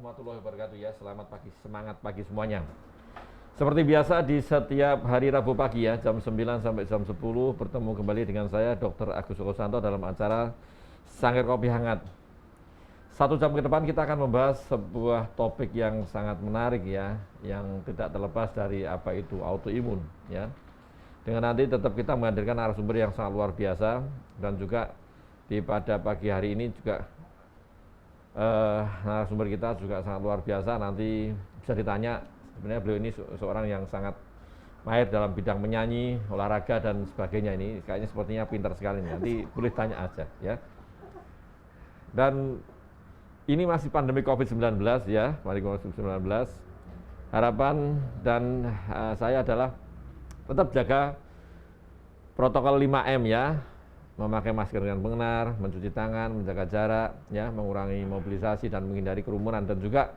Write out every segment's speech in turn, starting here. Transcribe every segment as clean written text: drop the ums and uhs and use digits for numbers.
warahmatullahi wabarakatuh ya. Selamat pagi, semangat pagi semuanya. Seperti biasa di setiap hari Rabu pagi ya, jam 9 sampai jam 10 bertemu kembali dengan saya Dr. Agus Sukosanto dalam acara Sangkir Kopi Hangat. 1 jam ke depan kita akan membahas sebuah topik yang sangat menarik ya, yang tidak terlepas dari apa itu autoimun ya. Dengan nanti tetap kita menghadirkan narasumber yang sangat luar biasa, dan juga pada pagi hari ini juga narasumber kita juga sangat luar biasa. Nanti bisa ditanya, sebenarnya beliau ini seorang yang sangat mahir dalam bidang menyanyi, olahraga dan sebagainya. Ini kayaknya sepertinya pintar sekali nih. Nanti boleh tanya aja ya. Dan ini masih pandemi COVID-19 ya, pandemi COVID-19. Harapan dan saya adalah tetap jaga protokol 5M ya. Memakai masker dengan benar, mencuci tangan, menjaga jarak, ya, mengurangi mobilisasi dan menghindari kerumunan, dan juga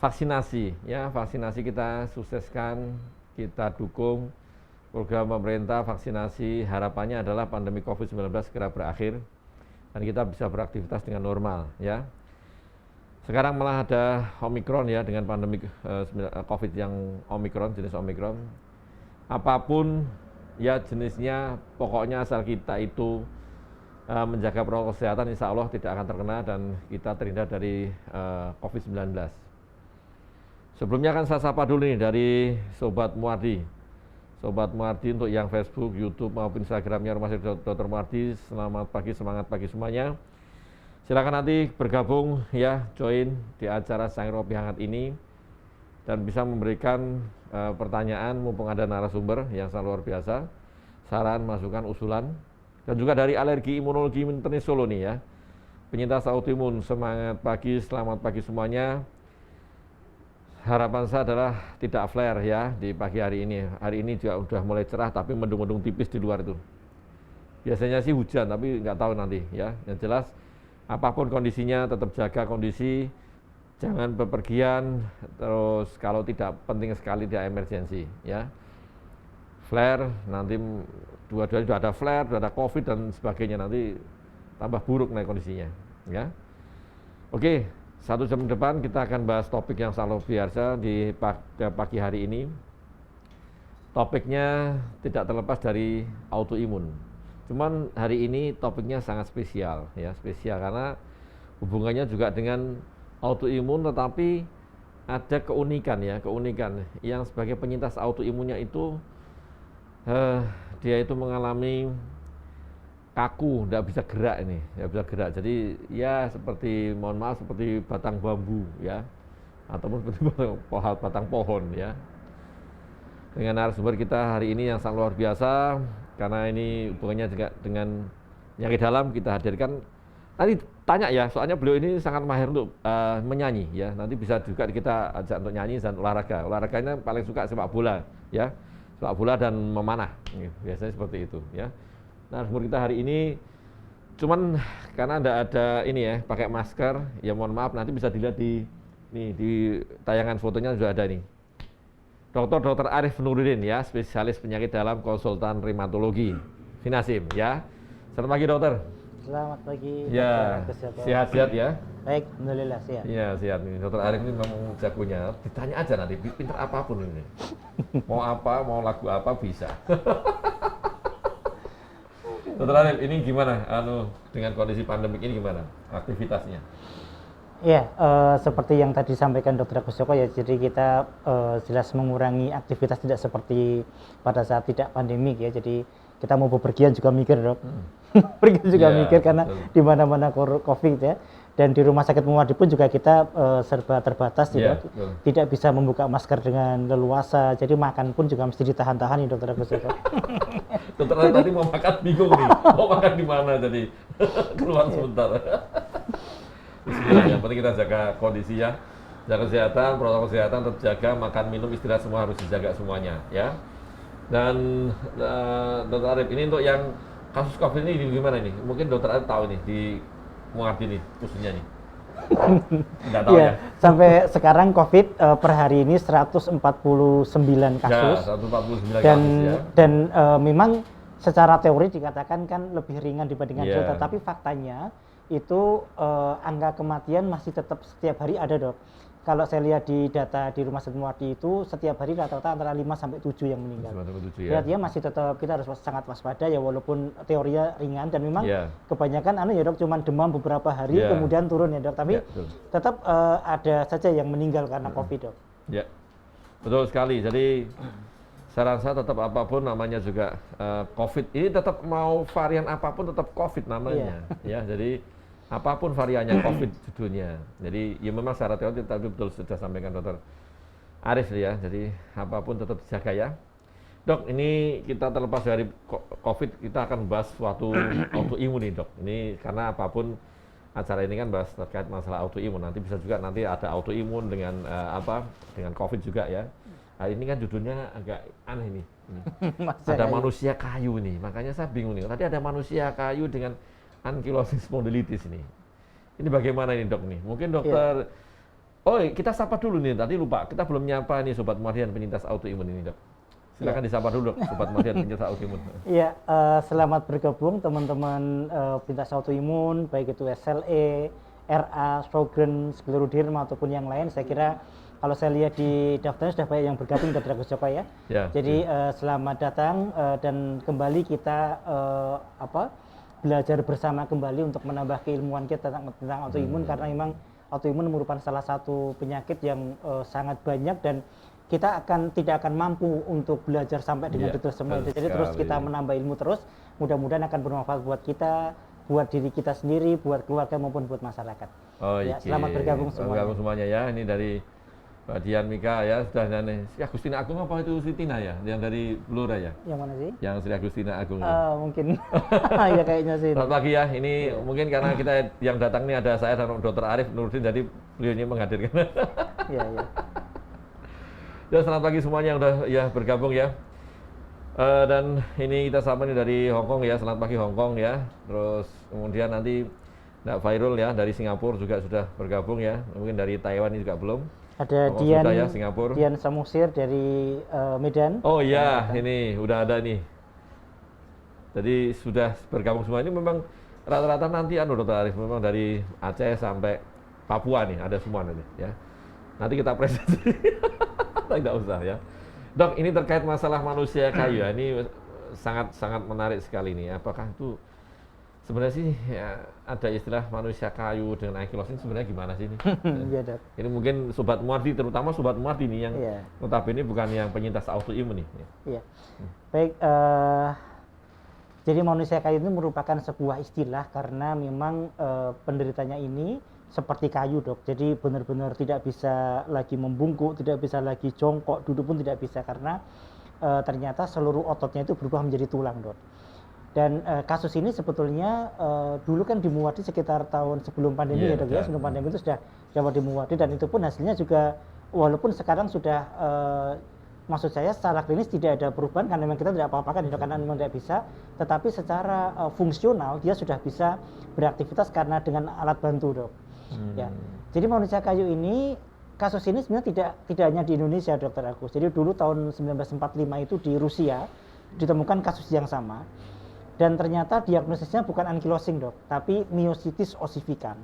vaksinasi, ya, vaksinasi kita sukseskan, kita dukung program pemerintah vaksinasi. Harapannya adalah pandemi COVID-19 segera berakhir dan kita bisa beraktivitas dengan normal, ya. Sekarang malah ada Omikron ya, dengan pandemi COVID yang Omikron, jenis Omikron. Apapun ya jenisnya, pokoknya asal kita itu menjaga protokol kesehatan, insya Allah tidak akan terkena dan kita terhindar dari COVID-19. Sebelumnya kan saya sapa dulu nih dari Sobat Muardi. Sobat Muardi untuk yang Facebook, YouTube maupun Instagramnya Rumah Sakit Dr. Muardi, selamat pagi, semangat pagi semuanya. Silakan nanti bergabung ya, join di acara Sangkir Kopi Hangat ini dan bisa memberikan pertanyaan mumpung ada narasumber yang sangat luar biasa, saran, masukan, usulan, dan juga dari Alergi Imunologi Internis Solo nih ya, penyintas autoimun. Semangat pagi, selamat pagi semuanya. Harapan saya adalah tidak flare ya di pagi hari ini. Hari ini juga udah mulai cerah tapi mendung-mendung tipis di luar itu. Biasanya sih hujan tapi nggak tahu nanti ya. Yang jelas apapun kondisinya tetap jaga kondisi. Jangan bepergian, terus kalau tidak penting sekali tidak emergensi ya. Flare, nanti dua-duanya sudah ada flare, sudah ada COVID dan sebagainya, nanti tambah buruk naik kondisinya ya. Oke, 1 jam ke depan kita akan bahas topik yang selalu biasa di pagi hari ini. Topiknya tidak terlepas dari autoimun. Cuman hari ini topiknya sangat spesial ya, spesial karena hubungannya juga dengan autoimun, tetapi ada keunikan ya, keunikan yang sebagai penyintas autoimunnya itu dia itu mengalami kaku, tidak bisa gerak ini, tidak bisa gerak. Jadi ya seperti, mohon maaf, seperti batang bambu ya, ataupun seperti batang pohon ya. Dengan narasumber kita hari ini yang sangat luar biasa, karena ini hubungannya juga dengan penyakit dalam, kita hadirkan. Nanti tanya ya, soalnya beliau ini sangat mahir untuk menyanyi ya. Nanti bisa juga kita ajak untuk nyanyi dan olahraga. Olahraganya paling suka sepak bola ya, sepak bola dan memanah. Biasanya seperti itu ya. Nah, kita hari ini cuman karena ada ini ya, pakai masker ya, mohon maaf, nanti bisa dilihat di tayangan fotonya sudah ada nih. Dr. Arif Nuruddin ya, spesialis penyakit dalam, konsultan rheumatologi. Finasim ya. Selamat pagi dokter. Selamat pagi. Ya, sehat-sehat ya? Baik, alhamdulillah sehat. Iya, sehat nih. Dokter Arif ini memang jagonya. Ditanya aja nanti, pinter apapun ini. Mau apa, mau lagu apa bisa. Dokter Arif, ini gimana? Dengan kondisi pandemik ini gimana aktivitasnya? Iya, seperti yang tadi disampaikan Dokter Agus Joko ya. Jadi kita jelas mengurangi aktivitas tidak seperti pada saat tidak pandemik ya. Jadi kita mau bepergian juga mikir dok, pergi juga mikir karena di mana-mana COVID ya. Dan di Rumah Sakit Muardi pun juga kita serba terbatas ya, tidak bisa membuka masker dengan leluasa. Jadi makan pun juga mesti ditahan-tahan nih Dokter Agus Joko. Dokter tadi mau makan bingung nih, mau makan di mana jadi keluar sebentar. Bismillah, yang penting kita jaga kondisi ya, jaga kesehatan, protokol kesehatan tetap jaga, makan, minum, istirahat semua harus dijaga semuanya ya. Dan Dokter Arif, ini untuk yang kasus COVID ini gimana nih? Mungkin Dokter Arif tahu nih di Muardi nih khususnya nih. Nggak tahu ya. Sampai sekarang COVID per hari ini 149 kasus. Ya, 149 dan, kasus ya. Dan memang secara teori dikatakan kan lebih ringan dibandingkan Delta, tapi faktanya itu angka kematian masih tetap setiap hari ada, Dok. Kalau saya lihat di data di Rumah Sakit Muardi itu setiap hari rata-rata antara 5 sampai 7 yang meninggal. 5-7 ya. Ya, dia masih tetap kita harus sangat waspada ya, walaupun teorinya ringan dan memang kebanyakan ya Dok, cuman demam beberapa hari kemudian turun ya Dok, tapi tetap ada saja yang meninggal karena COVID, Dok. Ya, betul sekali. Jadi saya rasa tetap apapun namanya juga COVID ini tetap mau varian apapun tetap COVID namanya. Ya, jadi apapun variannya COVID judulnya. Jadi ya memang secara teori tapi betul sudah sampaikan Dr. Arif ya. Jadi apapun tetap dijaga ya. Dok, ini kita terlepas dari COVID, kita akan bahas suatu autoimun nih Dok. Ini karena apapun acara ini kan bahas terkait masalah autoimun. Nanti bisa juga nanti ada autoimun dengan dengan COVID juga ya. Nah, ini kan judulnya agak aneh nih. Ada manusia kayu nih. Makanya saya bingung nih. Tadi ada manusia kayu dengan ankylosing spondylitis ini. Ini bagaimana ini Dok nih? Mungkin dokter kita sapa dulu nih, tadi lupa. Kita belum nyapa nih Sobat Muardian penyintas autoimun ini Dok. Silakan disapa dulu Dok, Sobat Muardian penyintas autoimun. Iya, selamat bergabung teman-teman penyintas autoimun, baik itu SLE, RA, Sjogren, skleroderma ataupun yang lain. Saya kira kalau saya lihat di daftarnya sudah banyak yang bergabung Dr. Agus Joko ya. Jadi selamat datang dan kembali kita belajar bersama kembali untuk menambah keilmuan kita tentang autoimun, karena memang autoimun merupakan salah satu penyakit yang sangat banyak dan kita tidak akan mampu untuk belajar sampai dengan detail semua itu. Jadi terus kita menambah ilmu terus, mudah-mudahan akan bermanfaat buat kita, buat diri kita sendiri, buat keluarga maupun buat masyarakat. Selamat bergabung semuanya. Bergabung semuanya ya. Ini dari Mbak Dian Mika ya, sudah dari Agustina Agung apa itu Sitina ya, yang dari Blora ya? Yang mana sih? Yang Sri Agustina Agung. Mungkin ya kayaknya sih. Selamat pagi ya, ini mungkin karena kita yang datang ini ada saya dan Dr. Arif Nurdin, jadi beliau ini menghadirkan. Iya. Ya, selamat pagi semuanya yang udah bergabung ya. Dan ini kita sama nih dari Hong Kong ya, selamat pagi Hong Kong ya. Terus kemudian nanti Mbak Fairul ya dari Singapura juga sudah bergabung ya. Mungkin dari Taiwan ini juga belum. Ada Dian Samusir dari Medan. Oh iya, ini udah ada nih. Jadi sudah bergabung semua. Ini memang rata-rata nanti Dr. Arif memang dari Aceh sampai Papua nih, ada semua nanti ya. Nanti kita presentasi. Tidak usah ya. Dok, ini terkait masalah manusia kayu ya. Ini sangat menarik sekali nih. Apakah itu sebenarnya sih ya, ada istilah manusia kayu dengan ankylosing sebenarnya gimana sih ini? Ini mungkin Sobat Muardi, terutama Sobat Muardi nih yang notabene bukan yang penyintas autoimun nih. Iya. Baik, jadi manusia kayu ini merupakan sebuah istilah karena memang penderitanya ini seperti kayu Dok. Jadi benar-benar tidak bisa lagi membungkuk, tidak bisa lagi jongkok, duduk pun tidak bisa karena ternyata seluruh ototnya itu berubah menjadi tulang Dok. Dan kasus ini sebetulnya dulu kan di Muardi sekitar tahun sebelum pandemi ya Dok ya, sebelum pandemi itu sudah di Muardi, dan itu pun hasilnya juga walaupun sekarang sudah maksud saya secara klinis tidak ada perubahan karena memang kita tidak apa-apakan Dok, karena memang tidak bisa, tetapi secara fungsional dia sudah bisa beraktivitas karena dengan alat bantu Dok. Ya. Jadi manusia kayu ini, kasus ini sebenarnya tidak hanya di Indonesia Dr. Agus. Jadi dulu tahun 1945 itu di Rusia ditemukan kasus yang sama. Dan ternyata diagnosisnya bukan ankylosing Dok, tapi myositis ossificans.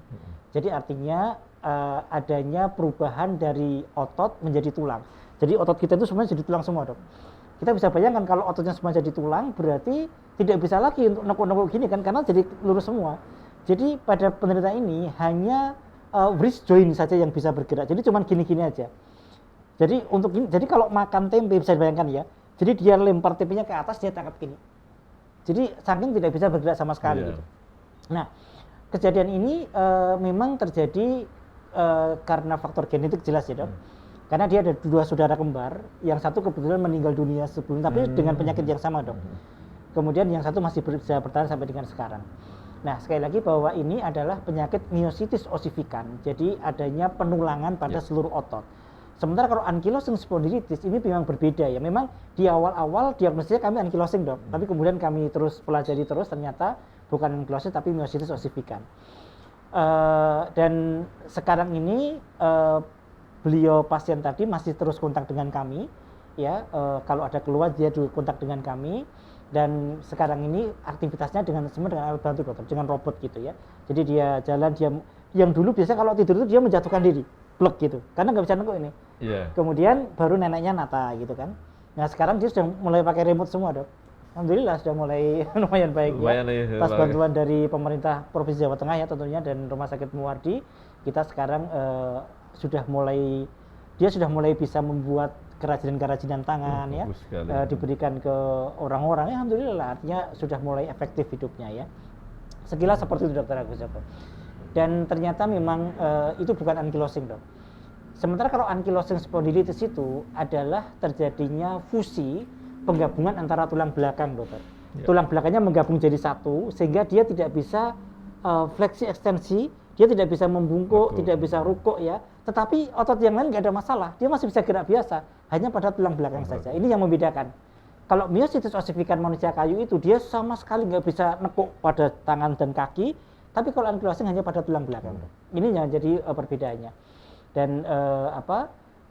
Jadi artinya adanya perubahan dari otot menjadi tulang. Jadi otot kita itu semuanya jadi tulang semua Dok. Kita bisa bayangkan kalau ototnya semua jadi tulang, berarti tidak bisa lagi untuk nekuk-nekuk gini kan, karena jadi lurus semua. Jadi pada penderita ini hanya wrist joint saja yang bisa bergerak. Jadi cuma gini-gini aja. Jadi untuk ini, jadi kalau makan tempe bisa dibayangkan ya. Jadi dia lempar tempenya ke atas, dia tangkap gini. Jadi saking tidak bisa bergerak sama sekali. Gitu. Nah, kejadian ini memang terjadi karena faktor genetik jelas ya Dok. Karena dia ada dua saudara kembar, yang satu kebetulan meninggal dunia sebelum, tapi dengan penyakit yang sama Dok. Kemudian yang satu masih bisa bertahan sampai dengan sekarang. Nah, sekali lagi bahwa ini adalah penyakit myositis ossificans, jadi adanya penulangan pada seluruh otot. Sementara kalau ankylosing spondylitis ini memang berbeda ya. Memang di awal-awal diagnosisnya kami ankylosing Dok, tapi kemudian kami terus pelajari terus ternyata bukan ankylosing tapi myositis ossificans. Dan sekarang ini beliau pasien tadi masih terus kontak dengan kami ya. Kalau ada keluhan dia kontak dengan kami. Dan sekarang ini aktivitasnya semua dengan alat bantu dokter, dengan robot gitu ya. Jadi dia jalan, dia yang dulu biasa kalau tidur itu dia menjatuhkan diri, blek gitu, karena nggak bisa nengok ini. Iya. Kemudian baru neneknya nata gitu kan. Nah sekarang dia sudah mulai pakai remote semua dok. Alhamdulillah sudah mulai lumayan baik Lumayan ya. nih, Atas Pak. bantuan dari pemerintah Provinsi Jawa Tengah ya tentunya dan Rumah Sakit Muwardi, kita sekarang dia sudah mulai bisa membuat kerajinan-kerajinan tangan ya, bagus sekali. diberikan ke orang-orang ya alhamdulillah artinya sudah mulai efektif hidupnya ya. Sekilas seperti itu dokter Agus Joko. Dan ternyata memang itu bukan ankylosing dok. Sementara kalau ankylosing spondylitis itu adalah terjadinya fusi penggabungan antara tulang belakang dokter. Ya. Tulang belakangnya menggabung jadi satu sehingga dia tidak bisa fleksi ekstensi, dia tidak bisa membungkuk, Betul. tidak bisa rukuk ya. Tetapi otot yang lain nggak ada masalah, dia masih bisa gerak biasa, hanya pada tulang belakang saja. Ini yang membedakan. Kalau myositis ossificans manusia kayu itu dia sama sekali nggak bisa nekuk pada tangan dan kaki, tapi kalau ankylosing hanya pada tulang belakang. Ini yang jadi perbedaannya. Dan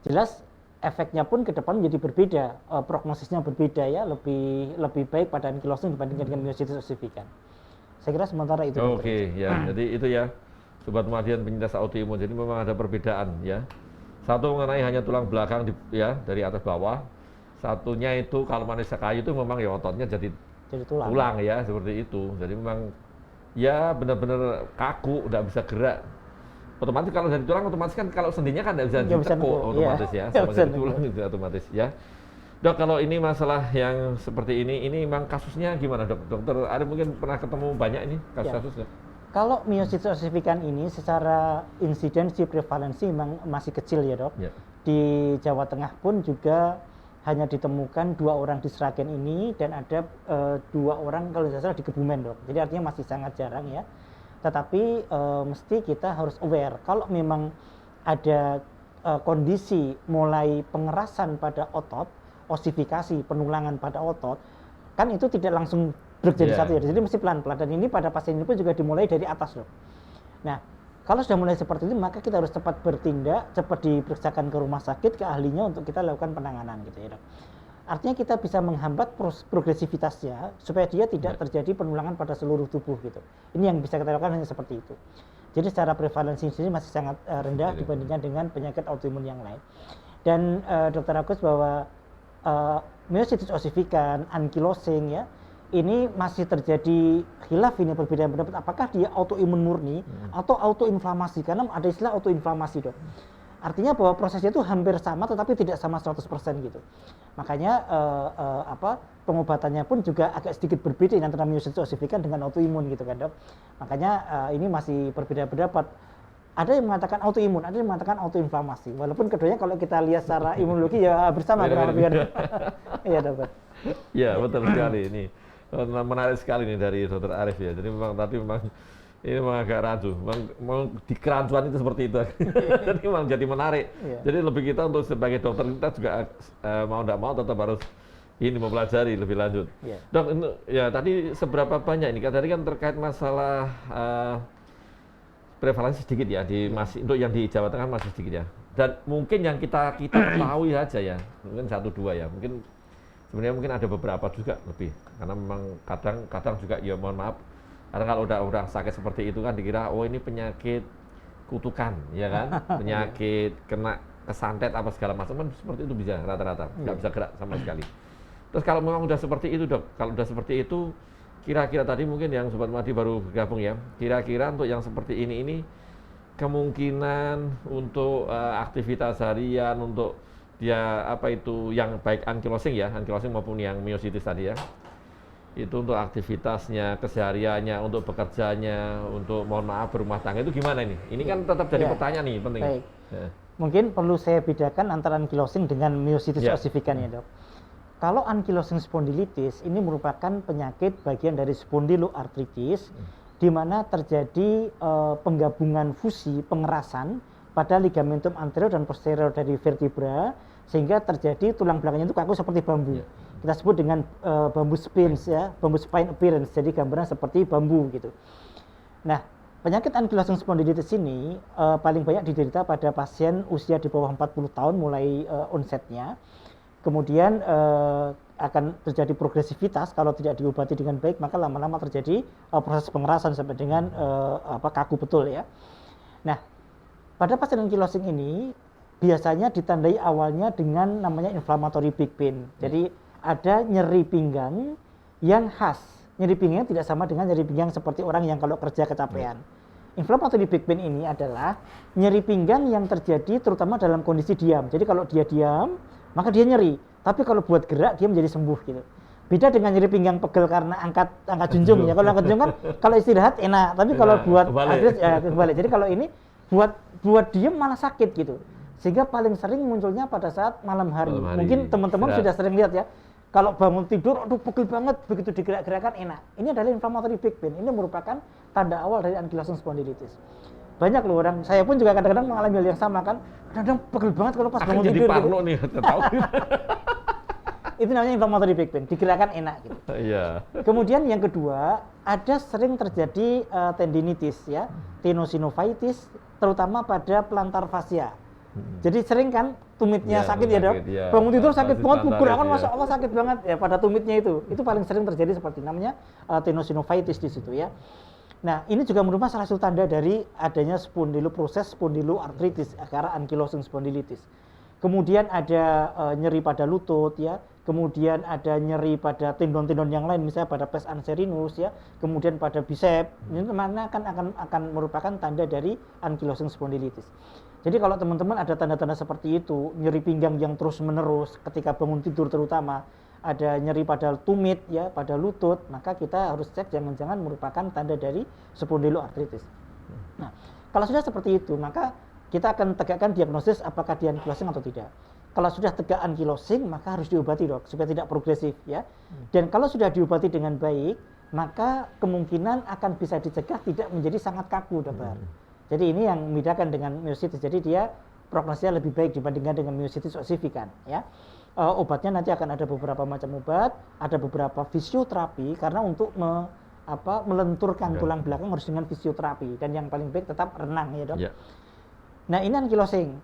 jelas efeknya pun ke depan menjadi berbeda, prognosisnya berbeda ya, lebih baik pada ankylosing dibandingkan dengan myositis ossificans. Saya kira sementara itu. Oke, ya. Jadi itu ya, Sobat Muwardian penyintas autoimun. Jadi memang ada perbedaan ya. Satu mengenai hanya tulang belakang ya dari atas bawah. Satunya itu kalau manusia kayu itu memang ya ototnya jadi tulang ya seperti itu. Jadi memang ya benar-benar kaku, nggak bisa gerak. Otomatis kalau dari tulang otomatis kan kalau sendinya kan nggak bisa ditekuk otomatis ya. Sama dari tulang itu otomatis ya. Dok, kalau ini masalah yang seperti ini memang kasusnya gimana dok? Dokter Arif mungkin pernah ketemu banyak ini kasus-kasusnya? Kalau myositis ossificans ini secara insidensi prevalensi memang masih kecil ya dok. Ya. Di Jawa Tengah pun juga hanya ditemukan 2 orang di Sragen ini dan ada 2 orang kalau tidak salah di Kebumen dok. Jadi artinya masih sangat jarang ya. Tetapi mesti kita harus aware kalau memang ada kondisi mulai pengerasan pada otot, ossifikasi, penulangan pada otot, kan itu tidak langsung berjadi satu ya, jadi mesti pelan-pelan. Dan ini pada pasien ini pun juga dimulai dari atas dok. Nah, kalau sudah mulai seperti itu, maka kita harus cepat bertindak, cepat diperiksakan ke rumah sakit, ke ahlinya untuk kita lakukan penanganan gitu ya dok. Artinya kita bisa menghambat progresivitasnya supaya dia tidak terjadi penulangan pada seluruh tubuh gitu. Ini yang bisa kita lakukan hanya seperti itu. Jadi secara prevalensi sendiri masih sangat rendah dibandingkan dengan penyakit autoimun yang lain. Dan Dr. Agus bahwa myositis ossificans, ankylosing ya, ini masih terjadi khilaf ini perbedaan pendapat apakah dia autoimun murni atau autoinflamasi, karena ada istilah autoinflamasi dok. Artinya bahwa prosesnya itu hampir sama tetapi tidak sama 100% gitu. Makanya pengobatannya pun juga agak sedikit berbeda antara myositis ossificans dengan autoimun gitu kan dok. Makanya ini masih berbeda pendapat. Ada yang mengatakan autoimun, ada yang mengatakan autoinflamasi. Walaupun keduanya kalau kita lihat secara imunologi ya bersama kurang lebih kan. Iya dokter. Iya betul sekali ini. Menarik sekali nih dari Dr. Arif ya. Jadi memang tadi ini memang agak rancu. Memang di kerancuan itu seperti itu. Jadi memang jadi menarik. Jadi lebih kita untuk sebagai dokter kita juga mau tidak mau tetap harus ini mempelajari lebih lanjut. Dok, ya tadi seberapa banyak ini? Tadi kan terkait masalah prevalensi sedikit ya untuk yang di Jawa Tengah masih sedikit ya. Dan mungkin yang kita ketahui saja ya, mungkin 1-2 ya. Sebenarnya mungkin ada beberapa juga lebih. Karena memang kadang juga ya mohon maaf. Karena kalau udah sakit seperti itu kan dikira oh ini penyakit kutukan ya kan, penyakit kena kesantet apa segala macam kan seperti itu bisa rata-rata nggak bisa gerak sama sekali. Terus kalau memang udah seperti itu dok, kalau udah seperti itu kira-kira tadi mungkin yang Sobat Muwardi baru bergabung ya, kira-kira untuk yang seperti ini kemungkinan untuk aktivitas harian untuk dia yang baik ankylosing maupun yang myositis tadi ya, itu untuk aktivitasnya, kesehariannya, untuk bekerjanya, untuk mohon maaf berumah tangga itu gimana ini? Ini kan tetap jadi pertanyaan nih penting. Baik. Mungkin perlu saya bedakan antara ankylosing dengan myositis ossificans ya dok. Kalau ankylosing spondylitis ini merupakan penyakit bagian dari spondyloartritis di mana terjadi penggabungan fusi, pengerasan pada ligamentum anterior dan posterior dari vertebra sehingga terjadi tulang belakangnya itu kaku seperti bambu. Kita sebut dengan bambu spines ya, bambu spine appearance. Jadi gambaran seperti bambu gitu. Nah, penyakit ankylosing spondylitis ini paling banyak diderita pada pasien usia di bawah 40 tahun mulai onsetnya. kemudian akan terjadi progresivitas kalau tidak diobati dengan baik, maka lama-lama terjadi proses pengerasan sampai dengan kaku betul ya. Nah, pada pasien ankylosing ini biasanya ditandai awalnya dengan namanya inflammatory back pain. Jadi ada nyeri pinggang yang khas. Nyeri pinggang tidak sama dengan nyeri pinggang seperti orang yang kalau kerja kecapean. Inflammatory back pain ini adalah nyeri pinggang yang terjadi terutama dalam kondisi diam. Jadi kalau dia diam, maka dia nyeri. Tapi kalau buat gerak dia menjadi sembuh gitu. Beda dengan nyeri pinggang pegel karena angkat junjung ya. Kalau angkat junjung kan kalau istirahat enak, tapi kalau buat adres ya kebalik. Jadi kalau ini buat diem malah sakit gitu. Sehingga paling sering munculnya pada saat malam hari. Mungkin teman-teman sudah sering lihat ya. Kalau bangun tidur, aduh pegel banget, begitu digerak-gerakan enak. Ini adalah inflammatory back pain. Ini merupakan tanda awal dari ankylosing spondylitis. Banyak loh orang, saya pun juga kadang-kadang mengalami hal yang sama kan. Kadang-kadang pegel banget kalau pas bangun tidur. Jadi parno nih, tahu. Itu namanya inflammatory back pain, digerakkan enak gitu. Iya. Kemudian yang kedua, ada sering terjadi tendinitis ya, tenosynovitis, terutama pada plantar fascia. Jadi sering kan tumitnya sakit ya dok, bangun tidur sakit banget, pukul kan masya Allah sakit banget ya pada tumitnya itu paling sering terjadi seperti namanya tenosynovitis di situ ya. Nah ini juga merupakan salah satu tanda dari adanya proses spondyloartritis karena ankylosing spondylitis. Kemudian ada nyeri pada lutut ya, kemudian ada nyeri pada tendon-tendon yang lain misalnya pada pes anserinus ya, kemudian pada bicep. Ini mana akan merupakan tanda dari ankylosing spondylitis. Jadi kalau teman-teman ada tanda-tanda seperti itu, nyeri pinggang yang terus-menerus ketika bangun tidur terutama, ada nyeri pada tumit ya, pada lutut, maka kita harus cek jangan-jangan merupakan tanda dari spondyloartritis. Nah, kalau sudah seperti itu, maka kita akan tegakkan diagnosis apakah dia ankylosing atau tidak. Kalau sudah tegak ankylosing, maka harus diobati dok, supaya tidak progresif ya. Dan kalau sudah diobati dengan baik, maka kemungkinan akan bisa dicegah tidak menjadi sangat kaku dokter. Jadi ini yang membedakan dengan myositis. Jadi dia prognosisnya lebih baik dibandingkan dengan myositis ossificans ya. Obatnya nanti akan ada beberapa macam obat, ada beberapa fisioterapi karena untuk melenturkan tulang belakang harus dengan fisioterapi dan yang paling baik tetap renang ya dok. Yeah. Nah ini ankylosing.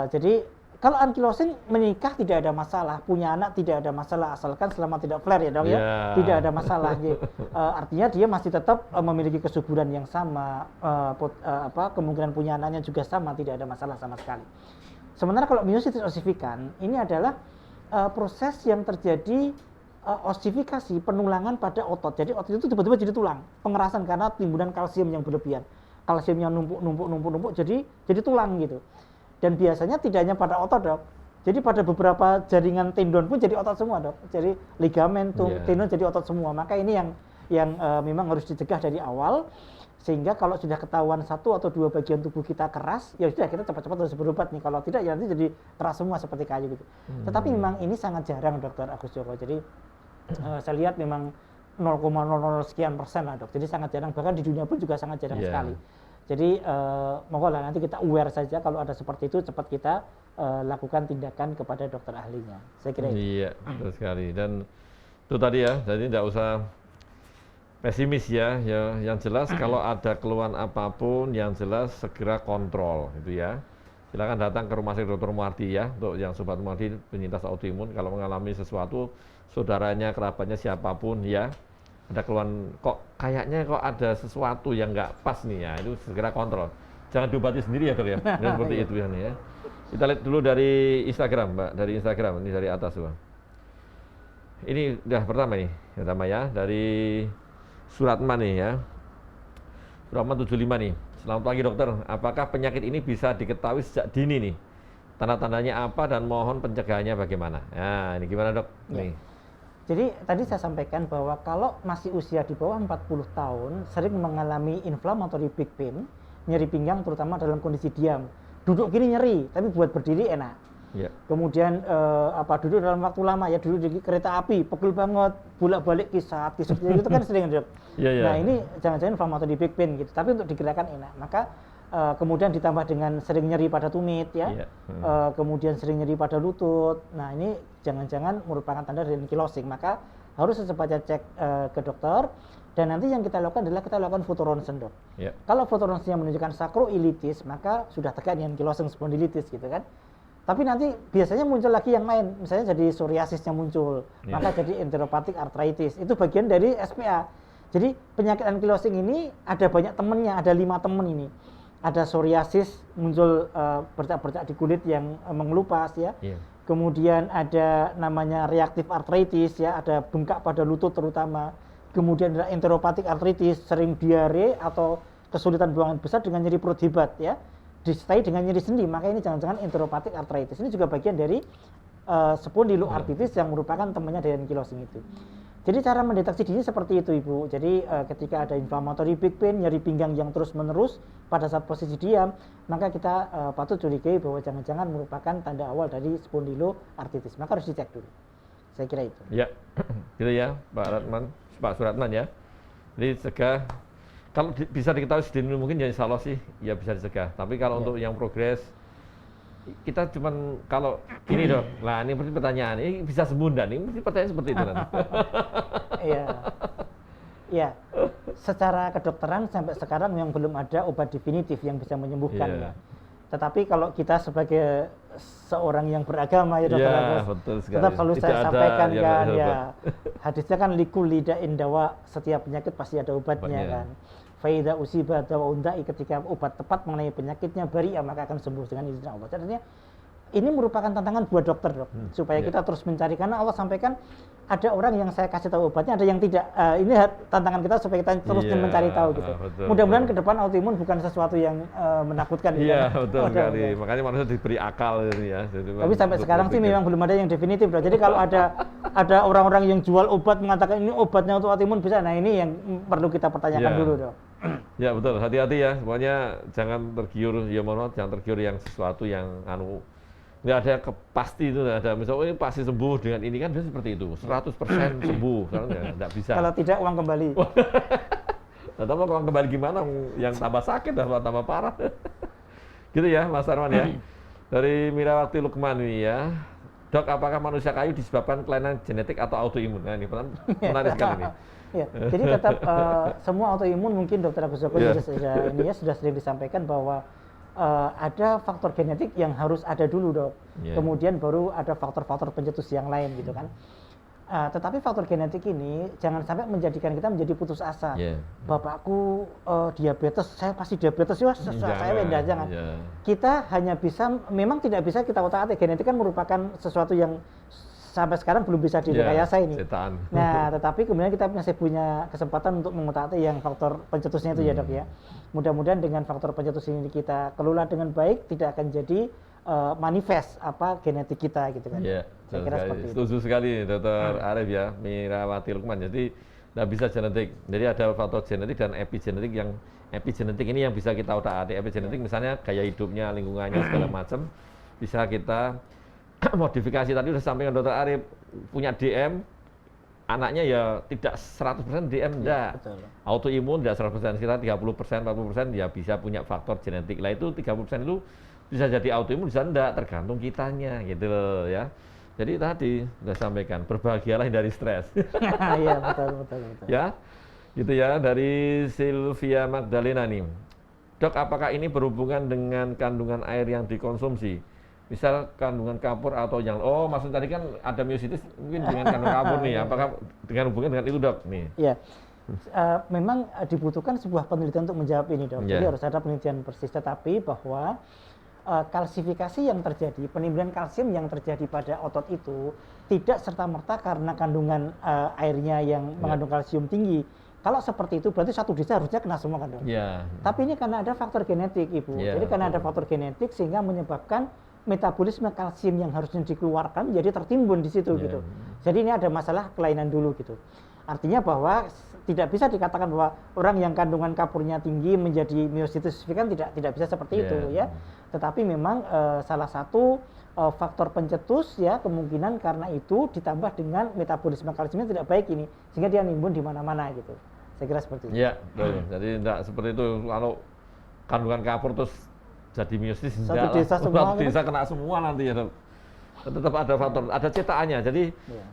Jadi kalau ankylosing menikah tidak ada masalah, punya anak tidak ada masalah asalkan selama tidak flare ya dok ya, tidak ada masalah. Artinya dia masih tetap memiliki kesuburan yang sama, kemungkinan punya anaknya juga sama, tidak ada masalah sama sekali. Sementara kalau myositis ossificans ini adalah proses yang terjadi ossifikasi penulangan pada otot. Jadi otot itu tiba-tiba jadi tulang, pengerasan karena timbunan kalsium yang berlebihan. Kalsiumnya numpuk jadi tulang gitu. Dan biasanya tidak hanya pada otot dok, jadi pada beberapa jaringan tendon pun jadi otot semua dok. Jadi ligamen, tendon jadi otot semua. Maka ini yang memang harus dicegah dari awal, sehingga kalau sudah ketahuan satu atau dua bagian tubuh kita keras, ya sudah kita cepat-cepat harus berobat nih. Kalau tidak ya nanti jadi keras semua seperti kayu gitu. Tetapi memang ini sangat jarang dokter Agus Joko. Jadi saya lihat memang 0,00 sekian persen lah dok. Jadi sangat jarang, bahkan di dunia pun juga sangat jarang sekali. Jadi mohon lah nanti kita aware saja kalau ada seperti itu, cepat kita lakukan tindakan kepada dokter ahlinya. Saya kira itu. Iya, betul sekali. Dan itu tadi ya, jadi tidak usah pesimis ya. Yang jelas kalau ada keluhan apapun, yang jelas segera kontrol, gitu ya. Silakan datang ke rumah sakit Dr. Muardi ya, untuk yang sobat Muardi penyintas autoimun. Kalau mengalami sesuatu, saudaranya, kerabatnya, siapapun ya, ada keluhan kayaknya ada sesuatu yang nggak pas nih ya, itu segera kontrol. Jangan diobati sendiri ya dok ya, seperti itu ya. Kita lihat dulu dari Instagram Mbak, dari Instagram ini dari atas Mbak. Ini udah pertama nih, pertama ya dari Suratman nih ya, Suratman 75 nih. Selamat pagi dokter, apakah penyakit ini bisa diketahui sejak dini nih? Tanda-tandanya apa dan mohon pencegahannya bagaimana? Nah ini gimana dok? Ya. Nih. Jadi tadi saya sampaikan bahwa kalau masih usia di bawah 40 tahun sering mengalami inflammatory back pain, nyeri pinggang terutama dalam kondisi diam. Duduk gini nyeri, tapi buat berdiri enak. Yeah. Kemudian duduk dalam waktu lama ya, duduk di kereta api, pegel banget, bolak-balik kisah itu kan sering dok. Nah ini jangan-jangan inflammatory back pain gitu, tapi untuk digerakkan enak. Maka kemudian ditambah dengan sering nyeri pada tumit ya, kemudian sering nyeri pada lutut. Nah ini jangan-jangan merupakan tanda dari ankylosing, maka harus secepatnya cek ke dokter. Dan nanti yang kita lakukan adalah kita lakukan foto ronsen dok. Kalau foto ronsennya menunjukkan sakroilitis, maka sudah tegak dengan ankylosing spondylitis gitu kan. Tapi nanti biasanya muncul lagi yang lain, misalnya jadi psoriasisnya muncul, maka jadi enteropathic arthritis. Itu bagian dari SPA. Jadi penyakit ankylosing ini ada banyak temennya, ada 5 temen ini. Ada psoriasis muncul bercak-bercak di kulit yang mengelupas ya. Kemudian ada namanya reactive arthritis ya, ada bengkak pada lutut terutama. Kemudian ada enteropathic arthritis, sering diare atau kesulitan buangan besar dengan nyeri perut hebat ya. Disertai dengan nyeri sendi, maka ini jangan-jangan enteropathic arthritis. Ini juga bagian dari spondyloarthritis yang merupakan temannya dari ankylosing itu. Jadi cara mendeteksi dini seperti itu Ibu. Jadi ketika ada inflammatory back pain, nyeri pinggang yang terus-menerus pada saat posisi diam, maka kita patut curigai bahwa jangan-jangan merupakan tanda awal dari spondyloarthritis. Maka harus dicek dulu. Saya kira itu. Ya, gitu ya Pak Suratman ya. Jadi cegah. Kalau bisa diketahui sedini mungkin ya insya Allah sih ya bisa dicegah. Tapi kalau untuk yang progres, kita cuman kalau gini Dok, nah ini pertanyaan, ini bisa sembuh dan ini pertanyaan seperti itu nanti. Iya, ya. Secara kedokteran sampai sekarang yang belum ada obat definitif yang bisa menyembuhkan ya. Tetapi kalau kita sebagai seorang yang beragama ya Dokter Agus, tetap selalu saya sampaikan kan ya, hadisnya kan likulli da'in dawa, setiap penyakit pasti ada obatnya kan. Faida usiba dawaundai, ketika obat tepat mengenai penyakitnya bari'a maka akan sembuh dengan izin Allah. Artinya ini merupakan tantangan buat dokter Dok, supaya kita terus mencari, karena Allah sampaikan ada orang yang saya kasih tahu obatnya, ada yang tidak. Ini tantangan kita supaya kita terus mencari tahu gitu. Mudah-mudahan ke depan autoimun bukan sesuatu yang menakutkan. Iya betul sekali. Makanya manusia diberi akal ini ya. Tapi sampai sekarang sih memang belum ada yang definitif Dok. Jadi kalau ada orang-orang yang jual obat mengatakan ini obatnya untuk autoimun bisa, nah ini yang perlu kita pertanyakan dulu Dok. Ya betul, hati-hati ya. Pokoknya jangan tergiur, ya mohon maaf, jangan tergiur yang sesuatu yang nggak ada pasti itu, nggak ada misalnya ini pasti sembuh dengan ini kan, seperti itu 100% sembuh, sekarang nggak bisa. Kalau tidak uang kembali. Nah, tapi uang kembali gimana? Yang tambah sakit tambah parah. Gitu ya Mas Arman ya. Dari Mirawati Lukman ini ya, Dok, apakah manusia kayu disebabkan kelainan genetik atau autoimun? Nah ini menarik sekali ini. Ya, jadi tetap semua autoimun mungkin Dokter Agus Joko sudah sering disampaikan bahwa ada faktor genetik yang harus ada dulu Dok. Kemudian baru ada faktor-faktor pencetus yang lain gitu kan. Tetapi faktor genetik ini jangan sampai menjadikan kita menjadi putus asa. Bapakku diabetes, saya pasti diabetes ya, saya beda, jangan. Kita hanya bisa, memang tidak bisa kita otak-atik. Genetik kan merupakan sesuatu yang sampai sekarang belum bisa direkayasa ini. Nah, tetapi kemudian kita masih punya kesempatan untuk mengotak-atik yang faktor pencetusnya itu ya Dok ya. Mudah-mudahan dengan faktor pencetus ini kita kelola dengan baik, tidak akan jadi manifest genetik kita gitu kan. Iya, saya kira seperti itu. Setuju sekali Dr. Arif ya, Mirawati Lukman. Jadi tidak bisa genetik. Jadi ada faktor genetik dan epigenetik. Yang epigenetik ini yang bisa kita otak-atik. Epigenetik misalnya gaya hidupnya, lingkungannya segala macam bisa kita modifikasi. Tadi sudah sampaikan Dr. Arif, punya DM, anaknya ya tidak 100% DM, enggak. Autoimun tidak 100%, sekitar 30%, 40% ya bisa punya faktor genetik. Lah itu 30% itu bisa jadi autoimun, bisa enggak, tergantung kitanya gitu loh ya. Jadi tadi sudah sampaikan, berbahagialah dari stres. Iya, betul. Ya, gitu ya, dari Sylvia Magdalena nih. Dok, apakah ini berhubungan dengan kandungan air yang dikonsumsi? Misal kandungan kapur atau yang maksud tadi kan ada myositis mungkin dengan kandungan kapur nih, apakah dengan hubungan dengan itu Dok nih? Iya. Memang dibutuhkan sebuah penelitian untuk menjawab ini Dok. Jadi harus ada penelitian persis, tetapi bahwa kalsifikasi yang terjadi, penimbunan kalsium yang terjadi pada otot itu tidak serta-merta karena kandungan airnya yang mengandung kalsium tinggi. Kalau seperti itu berarti satu desa harusnya kena semua kan Dok? Tapi ini karena ada faktor genetik Ibu. Jadi karena ada faktor genetik sehingga menyebabkan metabolisme kalsium yang harusnya dikeluarkan menjadi tertimbun di situ gitu. Jadi ini ada masalah kelainan dulu gitu. Artinya bahwa tidak bisa dikatakan bahwa orang yang kandungan kapurnya tinggi menjadi myositis kan tidak bisa seperti itu ya. Tetapi memang salah satu faktor pencetus ya, kemungkinan karena itu ditambah dengan metabolisme kalsiumnya tidak baik ini sehingga dia nimbun di mana-mana gitu. Saya kira seperti itu. Iya, betul. Jadi tidak seperti itu kalau kandungan kapur terus jadi myositis, satu desa semua kena semua nanti ya. Tetap ada faktor, ada cetakannya. Jadi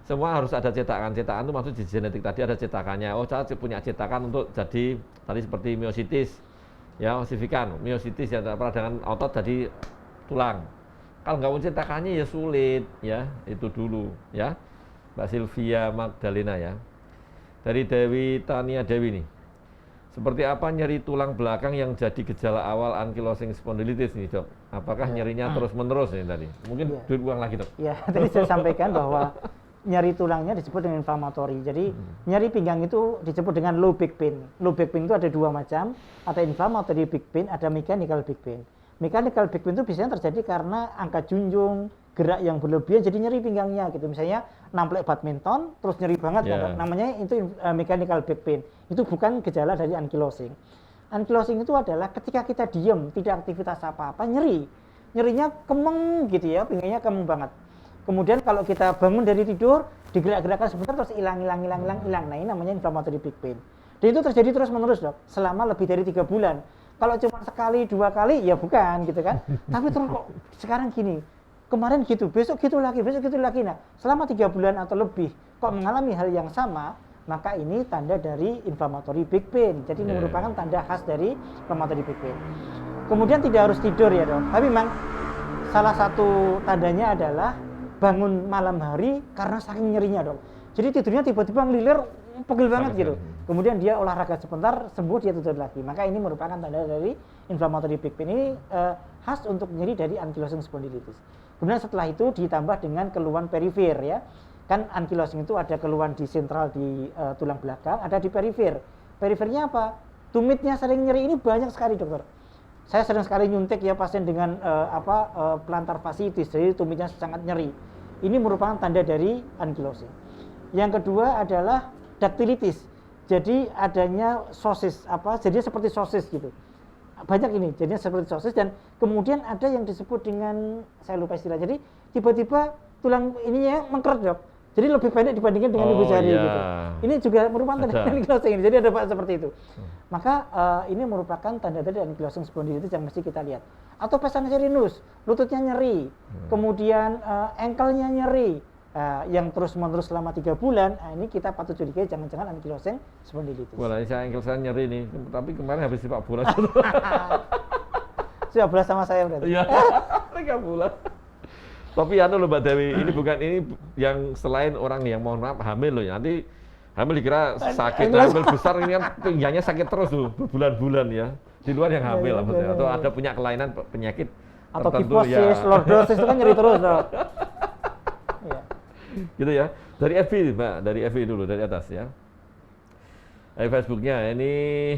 semua harus ada cetakan. Cetakan itu maksud di genetik tadi ada cetakannya. Saya punya cetakan untuk jadi tadi seperti myositis, ya osifikan, myositis ya peradangan otot jadi tulang. kalau nggak menceritakannya ya sulit ya, itu dulu ya. Mbak Sylvia Magdalena ya. Dari Dewi Tania Dewi nih. Seperti apa nyeri tulang belakang yang jadi gejala awal ankylosing spondylitis nih dok? Apakah nyerinya terus-menerus nih tadi? Mungkin ulang lagi dok. Ya, tadi saya sampaikan bahwa nyeri tulangnya disebut dengan inflammatori. Jadi nyeri pinggang itu disebut dengan low back pain. Low back pain itu ada dua macam, ada inflammatory back pain, ada mechanical back pain. Mechanical back pain itu biasanya terjadi karena angkat junjung, gerak yang berlebihan jadi nyeri pinggangnya gitu. Misalnya namplek badminton terus nyeri banget kan, namanya itu mechanical back pain. Itu bukan gejala dari ankylosing. Ankylosing itu adalah ketika kita diem, tidak aktivitas apa-apa, nyeri. Nyerinya kemeng gitu ya, pinggangnya kemeng banget. Kemudian kalau kita bangun dari tidur, digerak-gerakkan sebentar terus hilang. Nah, ini namanya inflammatory back pain. Dan itu terjadi terus-menerus, Dok, selama lebih dari 3 bulan. Kalau cuma sekali, 2 kali, ya bukan gitu kan. Tapi terus kok sekarang gini, kemarin gitu, besok gitu lagi. Nah, selama 3 bulan atau lebih, kok mengalami hal yang sama, maka ini tanda dari inflammatory back pain. Jadi ini merupakan tanda khas dari inflammatory back pain. Kemudian tidak harus tidur ya, Dok. Tapi memang salah satu tandanya adalah bangun malam hari karena saking nyerinya, Dok. Jadi tidurnya tiba-tiba ngelilir, pegel banget gitu. Kemudian dia olahraga sebentar, sembuh, dia tidur lagi. Maka ini merupakan tanda dari inflammatory back pain. Ini khas untuk nyeri dari ankylosing spondylitis. Kemudian setelah itu ditambah dengan keluhan perifer ya. Kan ankylosing itu ada keluhan di sentral di tulang belakang, ada di perifer. Perifernya apa? Tumitnya sering nyeri ini banyak sekali, dokter. Saya sering sekali nyuntik ya pasien dengan plantar fasciitis, jadi tumitnya sangat nyeri. Ini merupakan tanda dari ankylosing. Yang kedua adalah daktilitis. Jadi adanya sosis jadinya seperti sosis gitu. Banyak ini, jadinya seperti sosis dan kemudian ada yang disebut dengan saya lupa istilah. Jadi tiba-tiba tulang ininya mengkeret, Dok. Jadi lebih pendek dibandingkan dengan ibu jari gitu. Ini juga merupakan tanda ankylosing ini. Jadi ada seperti itu. Maka ini merupakan tanda dari ankylosing spondylitis yang mesti kita lihat. Atau pasang serinus, lututnya nyeri, kemudian ankle-nya nyeri, yang terus-menerus selama 3 bulan, ini kita patut curigai jangan-jangan ankylosing spondylitis. Wah, saya ankle saya nyeri nih, tapi kemarin habis 4 bulan. Sudah belas sama saya berarti. Iya, 3 bulan. Tapi loh Mbak Dewi, ini bukan ini yang selain orang yang mohon maaf hamil loh ya. Nanti hamil dikira sakit, hamil besar ini kan pinggangnya sakit terus tuh berbulan-bulan ya. Di luar yang hamil maksudnya, atau ada punya kelainan penyakit atau tertentu kifosis, lordosis itu kan nyeri terus, Dok. Ya. Gitu ya. Dari FB Mbak, dari FB dulu dari atas ya. Dari Facebooknya ini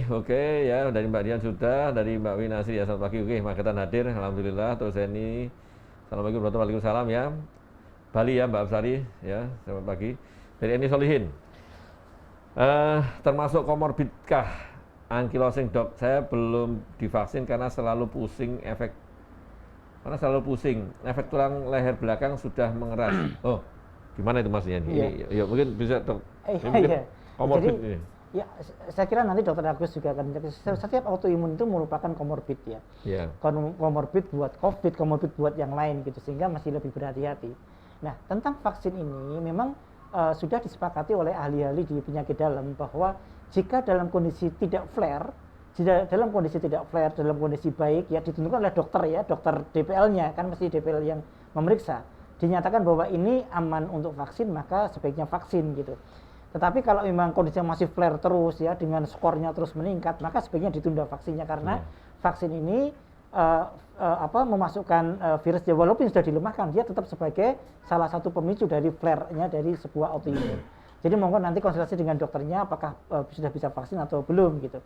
oke ya, dari Mbak Dian sudah, dari Mbak Winasri ya, selamat pagi, oke Magetan hadir, alhamdulillah. Terus ini assalamualaikum warahmatullahi wabarakatuh ya. Bali ya Mbak Absari ya, selamat pagi. Dari Eni Solihin, termasuk komorbidkah ankylosing, Dok? Saya belum divaksin karena selalu pusing efek tulang leher belakang sudah mengeras. Oh, gimana itu maksudnya ini? Iya, mungkin bisa Dok. Iya. Komorbid Jadi, ini. ya, saya kira nanti Dokter Agus juga akan setiap autoimun itu merupakan komorbid ya. Yeah. Komorbid buat COVID, komorbid buat yang lain gitu, sehingga masih lebih berhati-hati. Nah, tentang vaksin ini memang sudah disepakati oleh ahli-ahli di penyakit dalam bahwa jika dalam kondisi tidak flare, dalam kondisi baik ya ditentukan oleh dokter ya, dokter DPL-nya kan mesti DPL yang memeriksa, dinyatakan bahwa ini aman untuk vaksin, maka sebaiknya vaksin gitu. Tetapi kalau memang kondisinya masih flare terus ya, dengan skornya terus meningkat, maka sebaiknya ditunda vaksinnya karena vaksin ini memasukkan virus ya, walaupun sudah dilemahkan, dia tetap sebagai salah satu pemicu dari flare-nya dari sebuah autoimun. Jadi monggo nanti konsultasi dengan dokternya apakah sudah bisa vaksin atau belum gitu.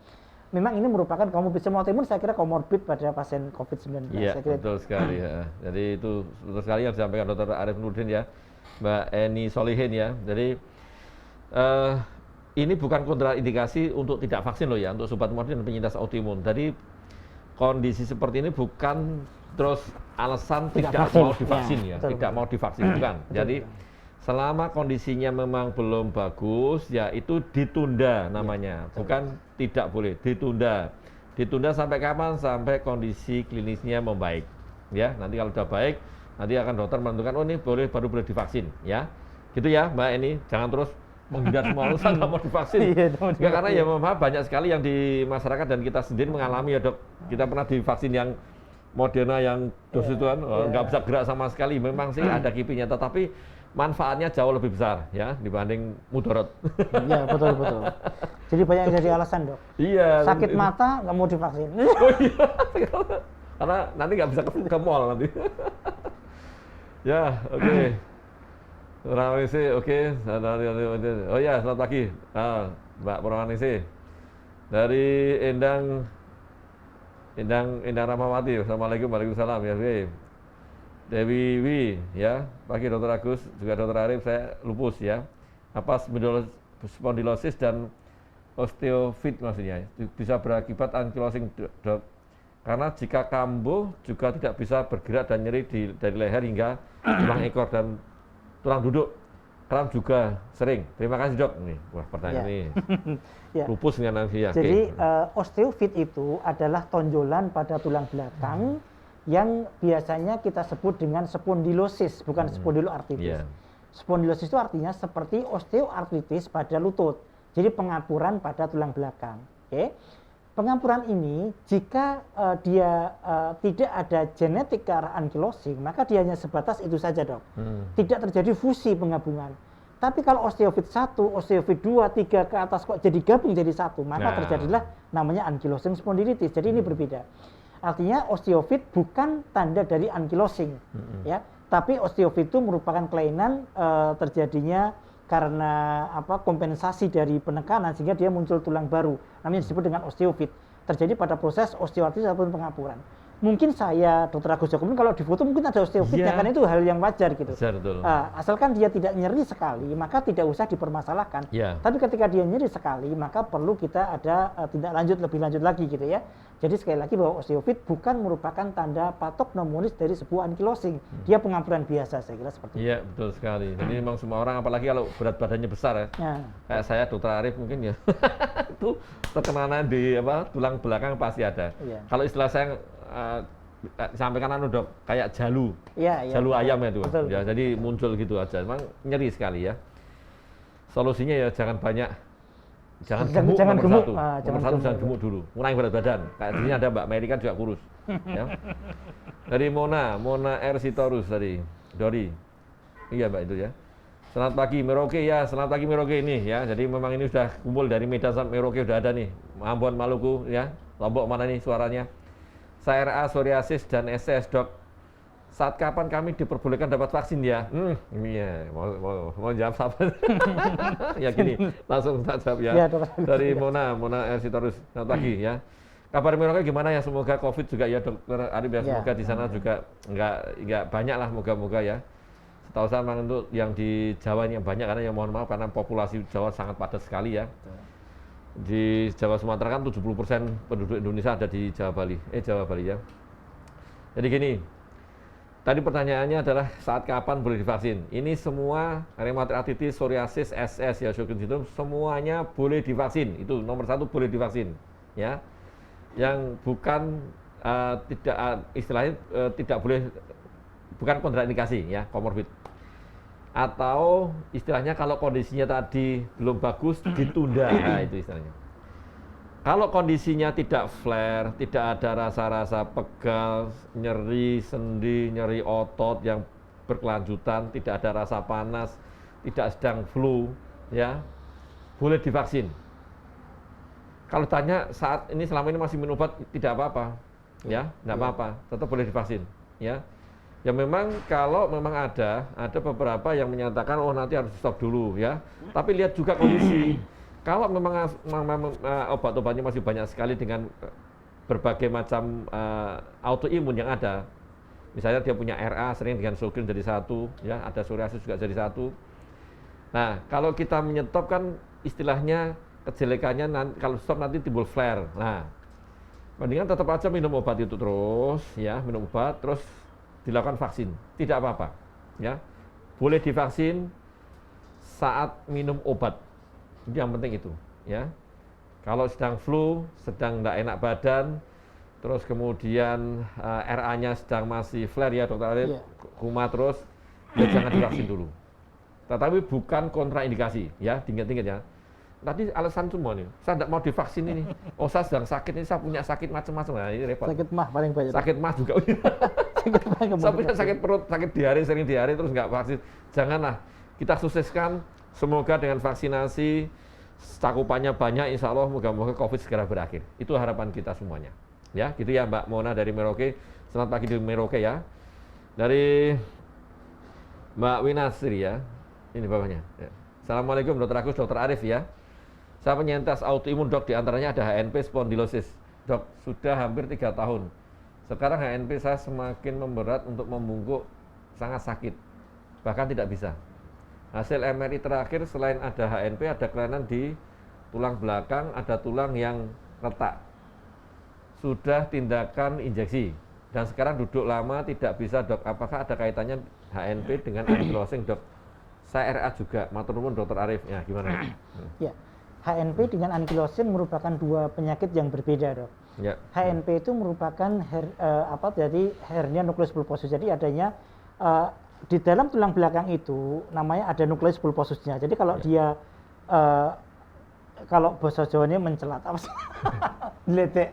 Memang ini merupakan komorbid, semua autoimun saya kira komorbid pada pasien COVID-19. Iya, betul sekali ya. Jadi itu betul sekali yang disampaikan Dr. Arif Nurdin ya, Mbak Eni Solihin ya. Jadi ini bukan kontraindikasi untuk tidak vaksin loh ya, untuk sobat modern dan penyintas autoimun. Jadi kondisi seperti ini bukan terus alasan tidak mau divaksin ya, tidak mau divaksin bukan. Jadi selama kondisinya memang belum bagus, ya itu ditunda namanya, bukan tidak boleh, ditunda. Ditunda sampai kapan? Sampai kondisi klinisnya membaik. Ya, nanti kalau sudah baik, nanti akan dokter menentukan, oh ini baru boleh divaksin, ya. Gitu ya, Mbak Eni, jangan terus menghindar semua alasan nggak mau divaksin. Ya, karena ya memang banyak sekali yang di masyarakat dan kita sendiri mengalami ya, Dok. Kita pernah divaksin yang Moderna yang dosis itu kan nggak iya. bisa gerak sama sekali. Memang sih ada kipinya, tetapi manfaatnya jauh lebih besar ya dibanding mudarat. Iya, betul betul. Jadi banyak yang jadi alasan, Dok. Iya. Sakit mata nggak mau divaksin. Oh iya. Karena nanti nggak bisa ke mall nanti. Ya, oke. Purwanisi, oke. Oh ya, selamat pagi. Mbak Purwanisi. Dari Endang Rahmawati. Assalamualaikum, waalaikumsalam ya, oke. Dewi Wi, ya. Pagi Dokter Agus, juga Dokter Arif, saya lupus ya. Apa spondylosis dan osteofit maksudnya. Bisa berakibat ankylosing, Dok. Karena jika kambuh juga tidak bisa bergerak dan nyeri dari leher hingga tulang ekor dan tulang duduk. Kram juga sering. Terima kasih, Dok. Nih, wah pertanyaan Ya. ini. Ya. Lupus dengan ya. Jadi Oke. osteofit itu adalah tonjolan pada tulang belakang yang biasanya kita sebut dengan spondylosis, bukan spondyloartritis. Iya. Spondylosis itu artinya seperti osteoartritis pada lutut. Jadi pengapuran pada tulang belakang. Oke. Pengampuran ini jika dia tidak ada genetik ke arah ankylosing, maka dia hanya sebatas itu saja, Dok. Tidak terjadi fusi penggabungan. Tapi kalau osteofit 1, osteofit 2, 3 ke atas kok jadi gabung jadi satu, maka terjadilah namanya ankylosing spondylitis. Jadi ini berbeda. Artinya osteofit bukan tanda dari ankylosing, ya. Tapi osteofit itu merupakan kelainan terjadinya karena kompensasi dari penekanan sehingga dia muncul tulang baru, namanya disebut dengan osteofit, terjadi pada proses osteoartritis ataupun pengapuran. Mungkin saya, Dr. Agus Joko, kalau di foto mungkin ada osteofitnya, karena itu hal yang wajar gitu. Betul. Asalkan dia tidak nyeri sekali, maka tidak usah dipermasalahkan. Ya. Tapi ketika dia nyeri sekali, maka perlu kita ada tindak lanjut lebih lanjut lagi gitu ya. Jadi sekali lagi bahwa osteofit bukan merupakan tanda patognomonis dari sebuah ankylosing. Dia pengampuran biasa, saya kira seperti itu. Iya, betul sekali. Jadi memang semua orang, apalagi kalau berat badannya besar ya. Kayak saya, Dokter Arif mungkin ya. Itu tekenannya di tulang belakang pasti ada. Iya. Kalau istilah saya sampaikan Dok, kayak jalu. Iya. Jalu ayam itu. Betul. Ya, jadi muncul gitu aja. Memang nyeri sekali ya. Solusinya ya jangan gemuk, jangan nomor gemuk. satu. Nomor satu jangan gemuk dulu. Mengurangi berat badan. Kayak di sini ada Mbak Mary kan juga kurus. Ya. Dari Mona R. Sitorus tadi. Dori. Iya Mbak itu ya. Selamat pagi Merauke ya, selamat pagi Merauke ini ya. Jadi memang ini sudah kumpul dari Medan sampai Merauke sudah ada nih. Ambon, Maluku ya. Lombok mana nih suaranya? Saya RA, psoriasis dan SS, Dok. Saat kapan kami diperbolehkan dapat vaksin ya? Ini ya, mau jawab apa? Ya gini, langsung tak jawab ya. Dari Mona R. Sitorus, selamat pagi ya. Kabar Merauke gimana ya? Semoga COVID juga ya Dokter Arif ya. Semoga di sana juga nggak banyak lah, moga-moga ya. Setahu saya memang untuk yang di Jawa ini yang banyak, karena yang mohon maaf karena populasi Jawa sangat padat sekali ya. Di Jawa Sumatera kan 70% penduduk Indonesia ada di Jawa Bali ya. Jadi gini, tadi pertanyaannya adalah saat kapan boleh divaksin. Ini semua rheumatoid arthritis, psoriasis, SS ya, Sjögren's syndrome semuanya boleh divaksin. Itu nomor satu, boleh divaksin ya. Yang bukan istilahnya tidak boleh, bukan kontraindikasi ya, komorbid. Atau istilahnya kalau kondisinya tadi belum bagus, ditunda, nah itu istilahnya. Kalau kondisinya tidak flare, tidak ada rasa-rasa pegal, nyeri sendi, nyeri otot yang berkelanjutan, tidak ada rasa panas, tidak sedang flu, ya, boleh divaksin. Kalau tanya saat ini selama ini masih minum obat, tidak apa-apa, ya, tidak apa-apa, tetap boleh divaksin, ya. Ya memang kalau memang ada beberapa yang menyatakan oh nanti harus stop dulu ya. Tapi lihat juga kondisi. Kalau memang obat-obatnya masih banyak sekali dengan berbagai macam autoimun yang ada. Misalnya dia punya RA sering dengan Sjögren's jadi satu, ya, ada psoriasis juga jadi satu. Nah, kalau kita menyetop kan istilahnya kejelekannya kalau stop nanti timbul flare. Nah, mendingan tetap aja minum obat itu terus ya, minum obat terus dilakukan vaksin, tidak apa-apa, ya. Boleh divaksin saat minum obat, itu yang penting itu, ya. Kalau sedang flu, sedang tidak enak badan, terus kemudian RA-nya sedang masih flare ya Dokter Arif, kumat terus, ya jangan divaksin dulu. Tetapi bukan kontraindikasi, ya, diingat-ingat ya. tadi alasan semua nih, saya tidak mau divaksin ini. Oh saya sedang sakit ini, saya punya sakit macam-macam. Nah ini repot. Sakit mah paling banyak. Sakit mah juga. Sakit mah Saya punya sakit perut, sakit diare, sering diare terus nggak vaksin. Janganlah. Kita sukseskan. Semoga dengan vaksinasi cakupannya banyak, insya Allah moga-moga COVID segera berakhir. Itu harapan kita semuanya. Ya, gitu ya Mbak Mona dari Merauke. Selamat pagi di Merauke ya. Dari Mbak Winasri ya. Ini bapaknya. Ya. Assalamualaikum Dr. Agus, Dr. Arif ya. Saya penyintas autoimun dok, diantaranya ada HNP spondylosis. Dok, sudah hampir 3 tahun. Sekarang HNP saya semakin memberat untuk membungkuk, sangat sakit. Bahkan tidak bisa. Hasil MRI terakhir selain ada HNP, ada kelainan di tulang belakang, ada tulang yang retak. Sudah tindakan injeksi. Dan sekarang duduk lama tidak bisa dok. Apakah ada kaitannya HNP dengan ankylosing dok? Saya RA juga, matur nuwun Dr. Arif. Ya, gimana? Ya. HNP dengan ankylosing merupakan dua penyakit yang berbeda, dok. Ya. HNP itu merupakan jadi hernia nukleus pulposus. Jadi adanya di dalam tulang belakang itu namanya ada nukleus pulposusnya. Jadi kalau dia kalau bahasa Jawanya mencelat apa sih? Diletek.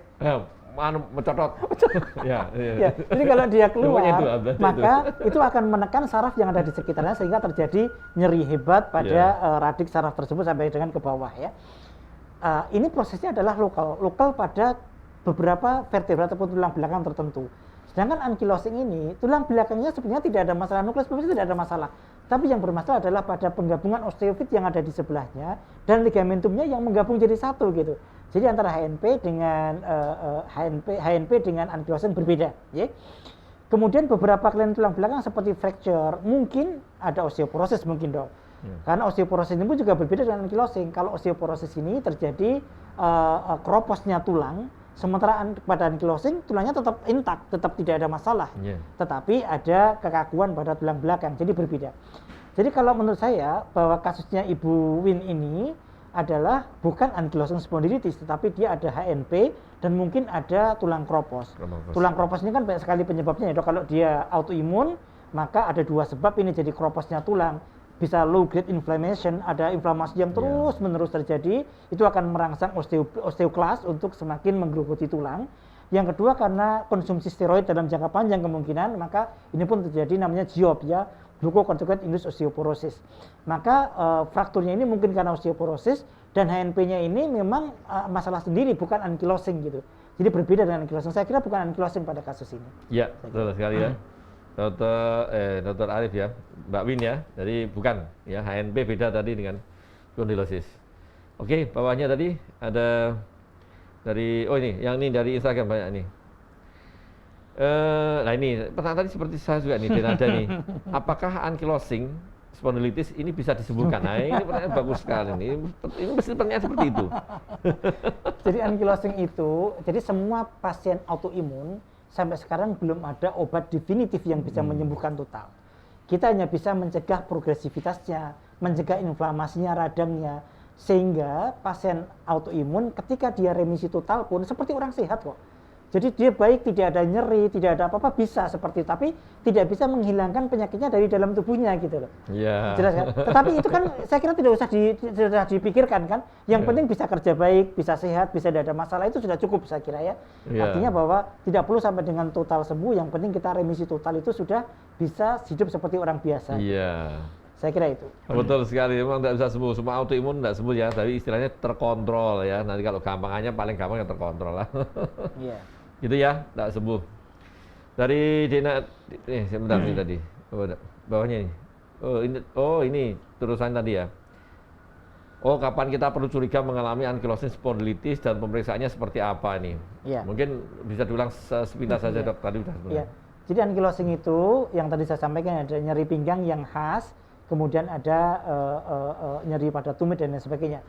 Mencotot. Ya. Jadi kalau dia keluar, itu, maka itu akan menekan saraf yang ada di sekitarnya sehingga terjadi nyeri hebat pada radik saraf tersebut sampai dengan ke bawah ya. Ini prosesnya adalah lokal pada beberapa vertebra ataupun tulang belakang tertentu. Sedangkan ankylosing ini tulang belakangnya sebenarnya tidak ada masalah, nukleus pulposus tidak ada masalah. Tapi yang bermasalah adalah pada penggabungan osteofit yang ada di sebelahnya dan ligamentumnya yang menggabung jadi satu gitu. Jadi antara HNP dengan HNP dengan ankylosing berbeda, ya. Kemudian beberapa kelainan tulang belakang seperti fracture, mungkin ada osteoporosis mungkin dok. Karena osteoporosis ini pun juga berbeda dengan ankylosing. Kalau osteoporosis ini terjadi kroposnya tulang, sementara pada ankylosing tulangnya tetap intak, tetap tidak ada masalah. Tetapi ada kekakuan pada tulang belakang, jadi berbeda. Jadi kalau menurut saya bahwa kasusnya Ibu Win ini adalah bukan ankylosing spondylitis, tetapi dia ada HNP dan mungkin ada tulang kropos. Tulang kropos ini kan banyak sekali penyebabnya ya dok. Kalau dia autoimun, maka ada dua sebab ini jadi kroposnya tulang. Bisa low grade inflammation, ada inflamasi yang terus menerus terjadi, itu akan merangsang osteoklas untuk semakin menggerogoti tulang. Yang kedua karena konsumsi steroid dalam jangka panjang kemungkinan, maka ini pun terjadi namanya GIOP ya, glucocorticoid induced osteoporosis. Maka frakturnya ini mungkin karena osteoporosis dan HNP-nya ini memang masalah sendiri, bukan ankylosing gitu. Jadi berbeda dengan ankylosing. Saya kira bukan ankylosing pada kasus ini. Iya, betul sekali ya. Dr. Arif ya, Mbak Win ya, jadi bukan ya, HNP beda tadi dengan spondylosis. Oke, bawahnya tadi ada dari, oh ini, yang ini dari Instagram banyak nih. Nah ini, pertanyaan tadi seperti saya juga nih, dan ada nih, apakah ankylosing spondylitis ini bisa disembuhkan? Nah ini pertanyaan bagus sekali nih, ini mesti pertanyaan seperti itu. Jadi ankylosing itu, jadi semua pasien autoimun, sampai sekarang belum ada obat definitif yang bisa menyembuhkan total. Kita hanya bisa mencegah progresivitasnya, mencegah inflamasinya, radangnya, sehingga pasien autoimun ketika dia remisi total pun seperti orang sehat kok. Jadi dia baik, tidak ada nyeri, tidak ada apa-apa, bisa seperti itu, tapi tidak bisa menghilangkan penyakitnya dari dalam tubuhnya gitu loh. Iya. Jelas kan? Tetapi itu kan saya kira tidak usah dipikirkan kan. Yang penting bisa kerja baik, bisa sehat, bisa tidak ada masalah, itu sudah cukup saya kira ya. Artinya bahwa tidak perlu sampai dengan total sembuh, yang penting kita remisi total itu sudah bisa hidup seperti orang biasa. Iya. Saya kira itu. Betul sekali, memang tidak bisa sembuh. Semua autoimun tidak sembuh ya, tapi istilahnya terkontrol ya. Nanti kalau gampangannya paling gampang yang terkontrol lah. Iya. Gitu ya, tidak sembuh. Dari Dena, sebentar nih tadi, bawahnya nih. Ini terusan tadi ya. Oh, kapan kita perlu curiga mengalami ankylosing spondylitis dan pemeriksaannya seperti apa nih? Iya. Mungkin bisa diulang sepintas saja dok, tadi udah sebenarnya. Iya. Jadi ankylosing itu yang tadi saya sampaikan ada nyeri pinggang yang khas, kemudian ada nyeri pada tumit dan lain sebagainya.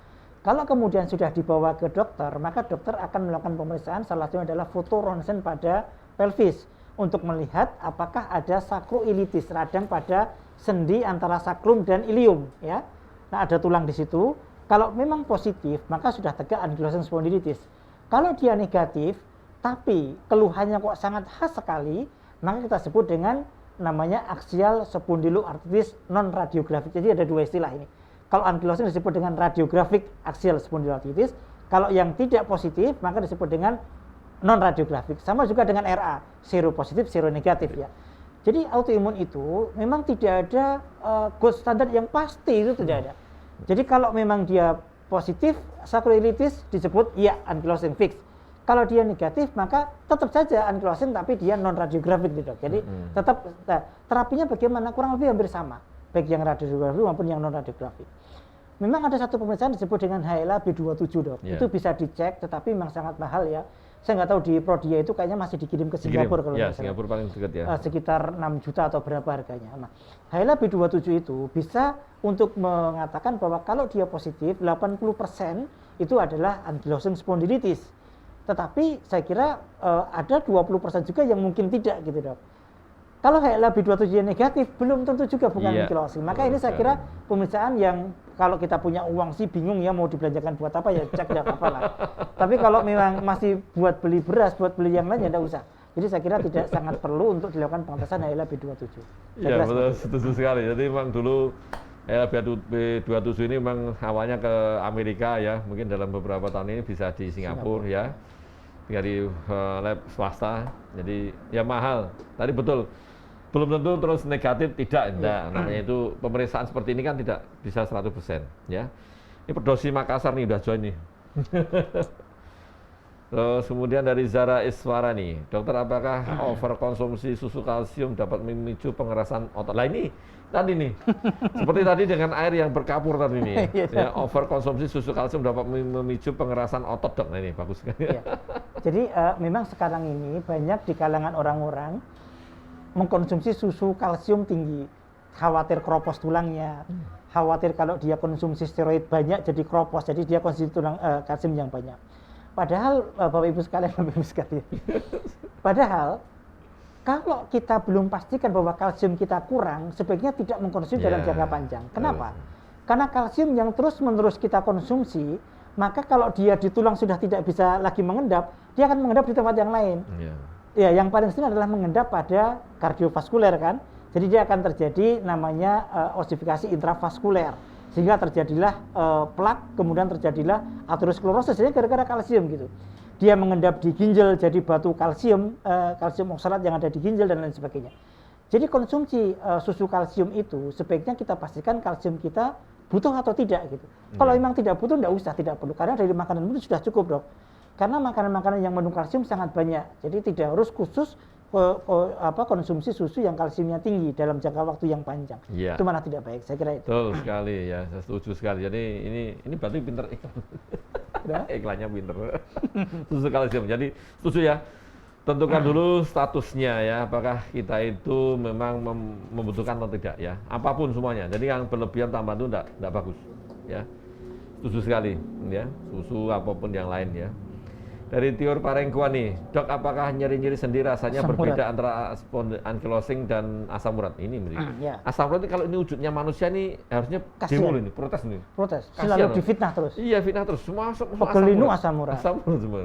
Kalau kemudian sudah dibawa ke dokter, maka dokter akan melakukan pemeriksaan, salah satunya adalah foto ronsen pada pelvis untuk melihat apakah ada sakroilitis, radang pada sendi antara sakrum dan ilium ya. Nah, ada tulang di situ. Kalau memang positif, maka sudah tegak ankylosing spondylitis. Kalau dia negatif, tapi keluhannya kok sangat khas sekali, maka kita sebut dengan namanya axial spondyloarthritis non radiografik. Jadi ada dua istilah ini. Kalau ankylosing disebut dengan radiographic axial spondyloarthritis. Kalau yang tidak positif maka disebut dengan non radiografik. Sama juga dengan RA, seropositif, seronegatif ya. Jadi autoimun itu memang tidak ada gold standard yang pasti, itu tidak ada. Jadi kalau memang dia positif sacroiliitis disebut ya ankylosing fix. Kalau dia negatif maka tetap saja ankylosing tapi dia non radiografik gitu. Jadi tetap terapinya bagaimana kurang lebih hampir sama, baik yang radiografik maupun yang non radiografik. Memang ada satu pemeriksaan disebut dengan HLA B27 dok. Yeah. Itu bisa dicek tetapi memang sangat mahal ya. Saya nggak tahu di Prodia itu kayaknya masih dikirim ke Singapura kalau ya, nggak salah. Singapura paling dekat ya. Sekitar 6 juta atau berapa harganya. Nah, HLA B27 itu bisa untuk mengatakan bahwa kalau dia positif 80% itu adalah ankylosing spondylitis. Tetapi saya kira ada 20% juga yang mungkin tidak gitu dok. Kalau HLA B27 negatif belum tentu juga bukan ankylosing. Maka ini saya kira pemeriksaan yang kalau kita punya uang sih bingung ya mau dibelanjakan buat apa ya cek tidak apa-apa lah. Tapi kalau memang masih buat beli beras, buat beli yang lain ya tidak usah. Jadi saya kira tidak sangat perlu untuk dilakukan pengetesan HLA B27. Iya betul, setuju sekali. Jadi memang dulu HLA B27 ini memang awalnya ke Amerika ya, mungkin dalam beberapa tahun ini bisa di Singapura ya, dari lab swasta. Jadi ya mahal. Tadi betul. Belum tentu terus negatif, tidak, enggak. Namanya itu pemeriksaan seperti ini kan tidak bisa 100% ya. Ini Perdosi Makassar nih udah join nih. Terus kemudian dari Zara Iswara nih, dokter apakah overkonsumsi susu kalsium dapat memicu pengerasan otot? Lah ini tadi nih, seperti tadi dengan air yang berkapur tadi nih, ya, overkonsumsi susu kalsium dapat memicu pengerasan otot dok. Nah ini bagus sekali. Jadi memang sekarang ini banyak di kalangan orang-orang mengkonsumsi susu kalsium tinggi, khawatir keropos tulangnya, khawatir kalau dia konsumsi steroid banyak jadi keropos, jadi dia konsumsi tulang kalsium yang banyak. Padahal Bapak Ibu sekalian, padahal kalau kita belum pastikan bahwa kalsium kita kurang, sebaiknya tidak mengkonsumsi dalam jangka panjang. Kenapa? Karena kalsium yang terus-menerus kita konsumsi, maka kalau dia di tulang sudah tidak bisa lagi mengendap, dia akan mengendap di tempat yang lain. Ya, yang paling sering adalah mengendap pada kardiovaskuler kan. Jadi dia akan terjadi namanya osifikasi intravaskuler. Sehingga terjadilah plak, kemudian terjadilah aterosklerosis gara-gara kalsium gitu. Dia mengendap di ginjal jadi batu kalsium, kalsium oksalat yang ada di ginjal dan lain sebagainya. Jadi konsumsi susu kalsium itu sebaiknya kita pastikan kalsium kita butuh atau tidak gitu. Kalau memang tidak butuh tidak usah, tidak perlu karena dari makanan itu sudah cukup dok. Karena makanan-makanan yang mengandung kalsium sangat banyak, jadi tidak harus khusus konsumsi susu yang kalsiumnya tinggi dalam jangka waktu yang panjang. Itu malah tidak baik, saya kira itu. Betul sekali ya, saya setuju sekali. Jadi ini berarti pinter iklan. Iklannya pinter. Susu kalsium. Jadi setuju ya. Tentukan dulu statusnya ya, apakah kita itu memang membutuhkan atau tidak ya. Apapun semuanya. Jadi yang berlebihan tambahan itu enggak bagus ya. Setuju sekali ya. Susu apapun yang lain ya. Dari Tior Parengkuan nih, dok apakah nyeri-nyeri sendi rasanya berbeda antara ankylosing dan asam urat? Ini asam urat ini kalau ini wujudnya manusia nih harusnya demo ini, protes nih. Protes, selalu difitnah terus. Iya fitnah terus, semua pegelinu asam urat. Asam urat semua.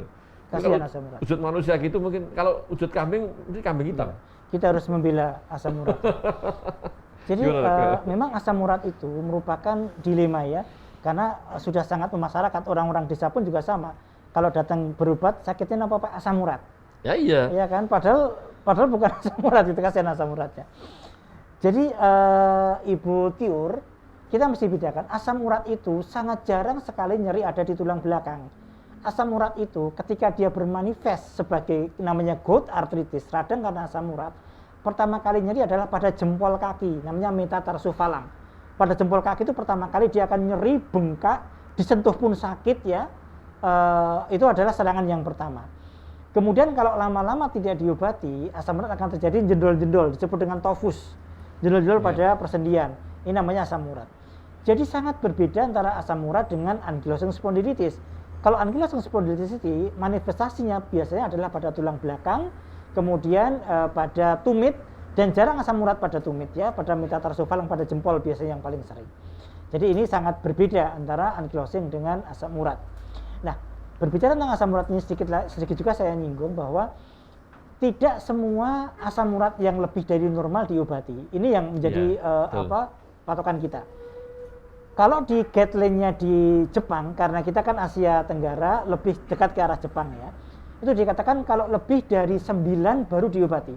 Kasihan asam urat. Wujud manusia gitu mungkin, kalau wujud kambing, ini kambing hitam. Kita harus membela asam urat. Jadi memang asam urat itu merupakan dilema ya, karena sudah sangat memasyarakat, orang-orang desa pun juga sama. Kalau datang berobat sakitnya apa Pak? Asam urat. Ya iya. Iya kan, padahal bukan asam urat, itu kasihan asam uratnya. Jadi Ibu Tiur, kita mesti bedakan asam urat itu sangat jarang sekali nyeri ada di tulang belakang. Asam urat itu ketika dia bermanifest sebagai namanya gout arthritis, radang karena asam urat, pertama kali nyeri adalah pada jempol kaki, namanya metatarsofalang. Pada jempol kaki itu pertama kali dia akan nyeri, bengkak, disentuh pun sakit ya. Itu adalah serangan yang pertama. Kemudian kalau lama-lama tidak diobati, asam urat akan terjadi jendol-jendol, disebut dengan tofus, jendol-jendol pada persendian. Ini namanya asam urat. Jadi sangat berbeda antara asam urat dengan ankylosing spondylitis. Kalau ankylosing spondylitis itu manifestasinya biasanya adalah pada tulang belakang, kemudian pada tumit, dan jarang asam urat pada tumit ya, pada metatarsofalang pada jempol biasanya yang paling sering. Jadi ini sangat berbeda antara ankylosing dengan asam urat. Nah, berbicara tentang asam urat ini sedikit juga saya nyinggung bahwa tidak semua asam urat yang lebih dari normal diobati. Ini yang menjadi patokan kita. Kalau di guideline-nya di Jepang, karena kita kan Asia Tenggara lebih dekat ke arah Jepang ya, itu dikatakan kalau lebih dari 9 baru diobati.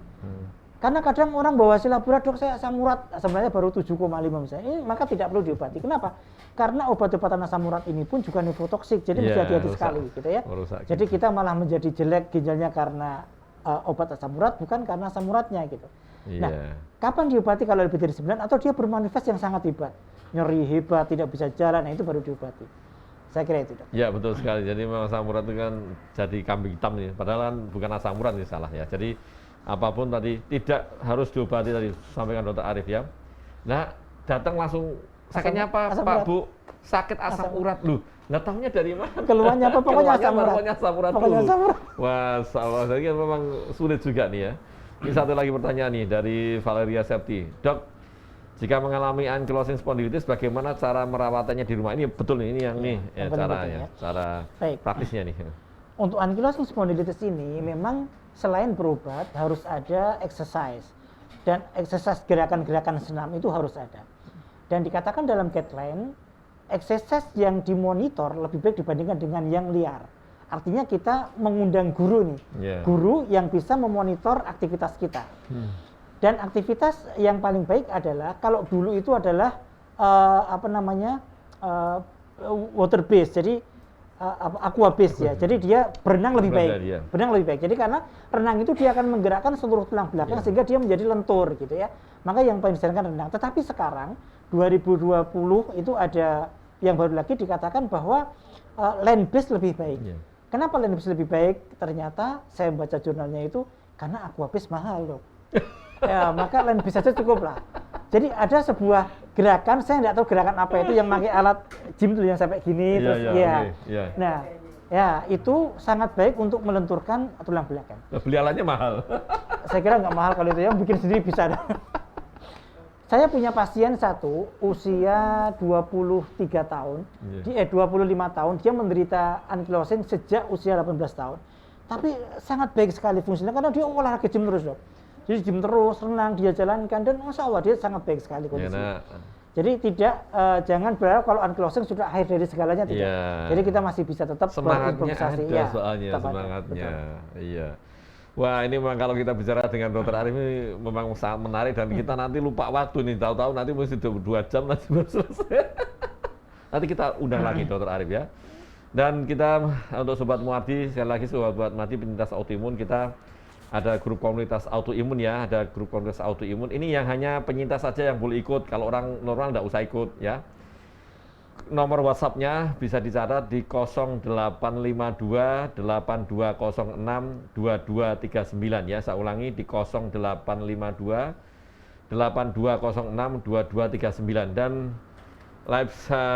Karena kadang orang bawa hasil laboratorium, dok saya asam urat sebenarnya baru 7,5 misalnya, maka tidak perlu diobati. Kenapa? Karena obat-obatan asam urat ini pun juga nefotoksik, jadi mesti hati-hati sekali gitu ya. Jadi kita malah menjadi jelek ginjalnya karena obat asam urat, bukan karena asam uratnya gitu. Nah, kapan diobati kalau lebih dari 9 atau dia bermanifest yang sangat hebat, nyeri hebat, tidak bisa jalan, nah itu baru diobati. Saya kira itu, dok. Ya betul sekali. Jadi memang asam urat itu kan jadi kambing hitam nih. Padahal kan bukan asam urat ini salah ya. Jadi apapun tadi tidak harus diobati tadi sampaikan Dokter Arief ya. Nah datang langsung sakitnya apa Pak Bu? Sakit asam urat loh. Nggak tahunya dari mana? Keluhannya apa? Pokoknya asam urat. Pokoknya asam urat dulu. Wah, salah. Jadi memang sulit juga nih ya. Ini satu lagi pertanyaan nih dari Valeria Septi. Dok, jika mengalami ankylosing spondylitis, bagaimana cara merawatannya di rumah? Ini betul nih, ini yang nih ya, caranya, cara praktisnya nih. Untuk ankylosing spondylitis ini memang selain berobat harus ada exercise, dan exercise gerakan-gerakan senam itu harus ada. Dan dikatakan dalam guideline, exercise yang dimonitor lebih baik dibandingkan dengan yang liar. Artinya kita mengundang guru nih, guru yang bisa memonitor aktivitas kita. Dan aktivitas yang paling baik adalah kalau dulu itu adalah water based, jadi aqua based ya. Jadi dia berenang lebih baik, berenang lebih baik. Jadi karena renang itu dia akan menggerakkan seluruh tulang belakang sehingga dia menjadi lentur gitu ya. Maka yang paling disarankan renang. Tetapi sekarang 2020 itu ada yang baru lagi dikatakan bahwa land based lebih baik. Kenapa land based lebih baik? Ternyata saya baca jurnalnya itu karena aqua based mahal loh. Ya, maka land based saja cukup lah. Jadi ada sebuah gerakan, saya nggak tahu gerakan apa itu yang pakai alat gym tuh yang sampai gini terus Nah, ya itu sangat baik untuk melenturkan tulang belakang. Beli alatnya mahal. Saya kira nggak mahal kalau itu ya, bikin sendiri bisa. Saya punya pasien satu usia 23 tahun, 25 tahun, dia menderita ankylosing sejak usia 18 tahun. Tapi sangat baik sekali fungsinya karena dia olahraga gym terus, dok. Jadi gym terus, renang dia jalankan, dan masya Allah dia sangat baik sekali kondisinya. Jadi tidak jangan berharap kalau ankylosing sudah akhir dari segalanya, tidak. Jadi kita masih bisa tetap berimprovisasi. Semangatnya ada soalnya, semangatnya. Iya. Wah, ini memang kalau kita bicara dengan Dokter Arief ini memang sangat menarik dan kita nanti lupa waktu nih, tahu-tahu nanti mesti 2 jam nanti baru selesai. Nanti kita undang lagi Dokter Arief ya. Dan kita untuk Sobat Muardi, sekali lagi Sobat Muardi penyintas autoimun, kita ada grup komunitas autoimun ya, ada grup komunitas autoimun. Ini yang hanya penyintas saja yang boleh ikut, kalau orang normal nggak usah ikut ya. Nomor WhatsApp-nya bisa dicatat di 0852 8206 2239 ya. Saya ulangi di 0852 8206 2239 dan live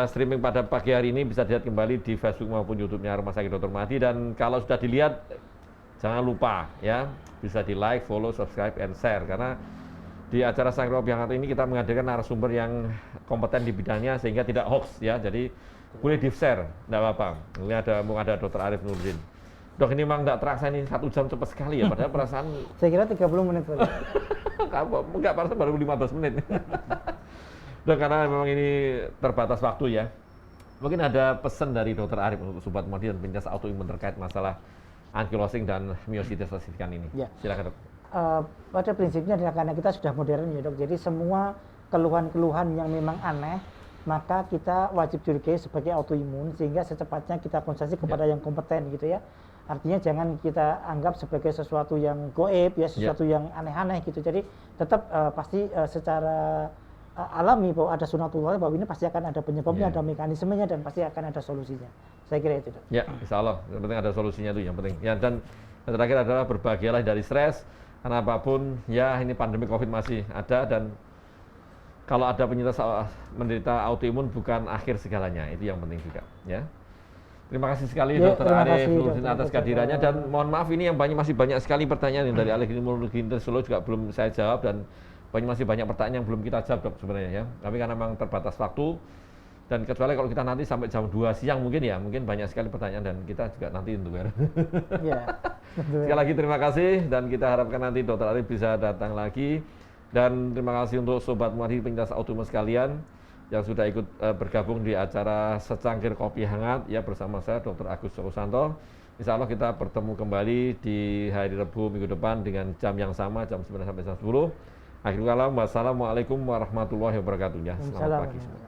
streaming pada pagi hari ini bisa dilihat kembali di Facebook maupun YouTube-nya Rumah Sakit Dr. Mahdi. Dan kalau sudah dilihat jangan lupa ya, bisa di like, follow, subscribe, and share karena di acara Sang Rob yang ini kita menghadirkan narasumber yang kompeten di bidangnya sehingga tidak hoax ya. Jadi boleh di-share, enggak apa-apa. Ini ada Dr. Arief Nurdin. Dok, ini memang enggak terasa ini 1 jam cepat sekali ya, padahal perasaan saya kira 30 menit saja. Enggak, perasaan baru 15 menit. Dok, karena memang ini terbatas waktu ya. Mungkin ada pesan dari Dr. Arief untuk Sobat Muardi dan penyintas autoimun terkait masalah ankylosing dan myositis osifikan ini. Ya. Silakan, Dok. Pada prinsipnya adalah karena kita sudah modern ya, dok. Jadi semua keluhan-keluhan yang memang aneh, maka kita wajib curigai sebagai autoimun sehingga secepatnya kita konsultasi kepada yang kompeten gitu ya. Artinya jangan kita anggap sebagai sesuatu yang goib ya, sesuatu yang aneh-aneh gitu. Jadi tetap pasti secara alami bahwa ada sunatullah, bahwa ini pasti akan ada penyebabnya, ada mekanismenya, dan pasti akan ada solusinya. Saya kira itu, dok. Ya, insya Allah. Yang penting ada solusinya itu yang penting. Ya, dan yang terakhir adalah berbahagialah dari stres. Karena apapun, ya ini pandemi COVID masih ada dan kalau ada penyintas menderita autoimun bukan akhir segalanya, itu yang penting juga. Ya. Terima kasih sekali Dr. Arief Nurdin atas kehadirannya dan mohon maaf ini yang masih banyak sekali pertanyaan yang dari Alergi Solo juga belum saya jawab dan masih banyak pertanyaan yang belum kita jawab, Dok, sebenarnya ya. Tapi karena memang terbatas waktu dan kecuali kalau kita nanti sampai jam 2 siang mungkin banyak sekali pertanyaan dan kita juga nanti untuk sekali lagi terima kasih dan kita harapkan nanti Dr. Arief bisa datang lagi dan terima kasih untuk Sobat Muardi penyintas autoimun sekalian. yang sudah ikut bergabung di acara Secangkir Kopi Hangat ya bersama saya Dr. Agus Joko Santo. Insya Allah kita bertemu kembali di hari Rabu minggu depan dengan jam yang sama, jam 9 sampai jam 10. Akhirul kalam, wassalamualaikum warahmatullahi wabarakatuh. Ya, selamat pagi.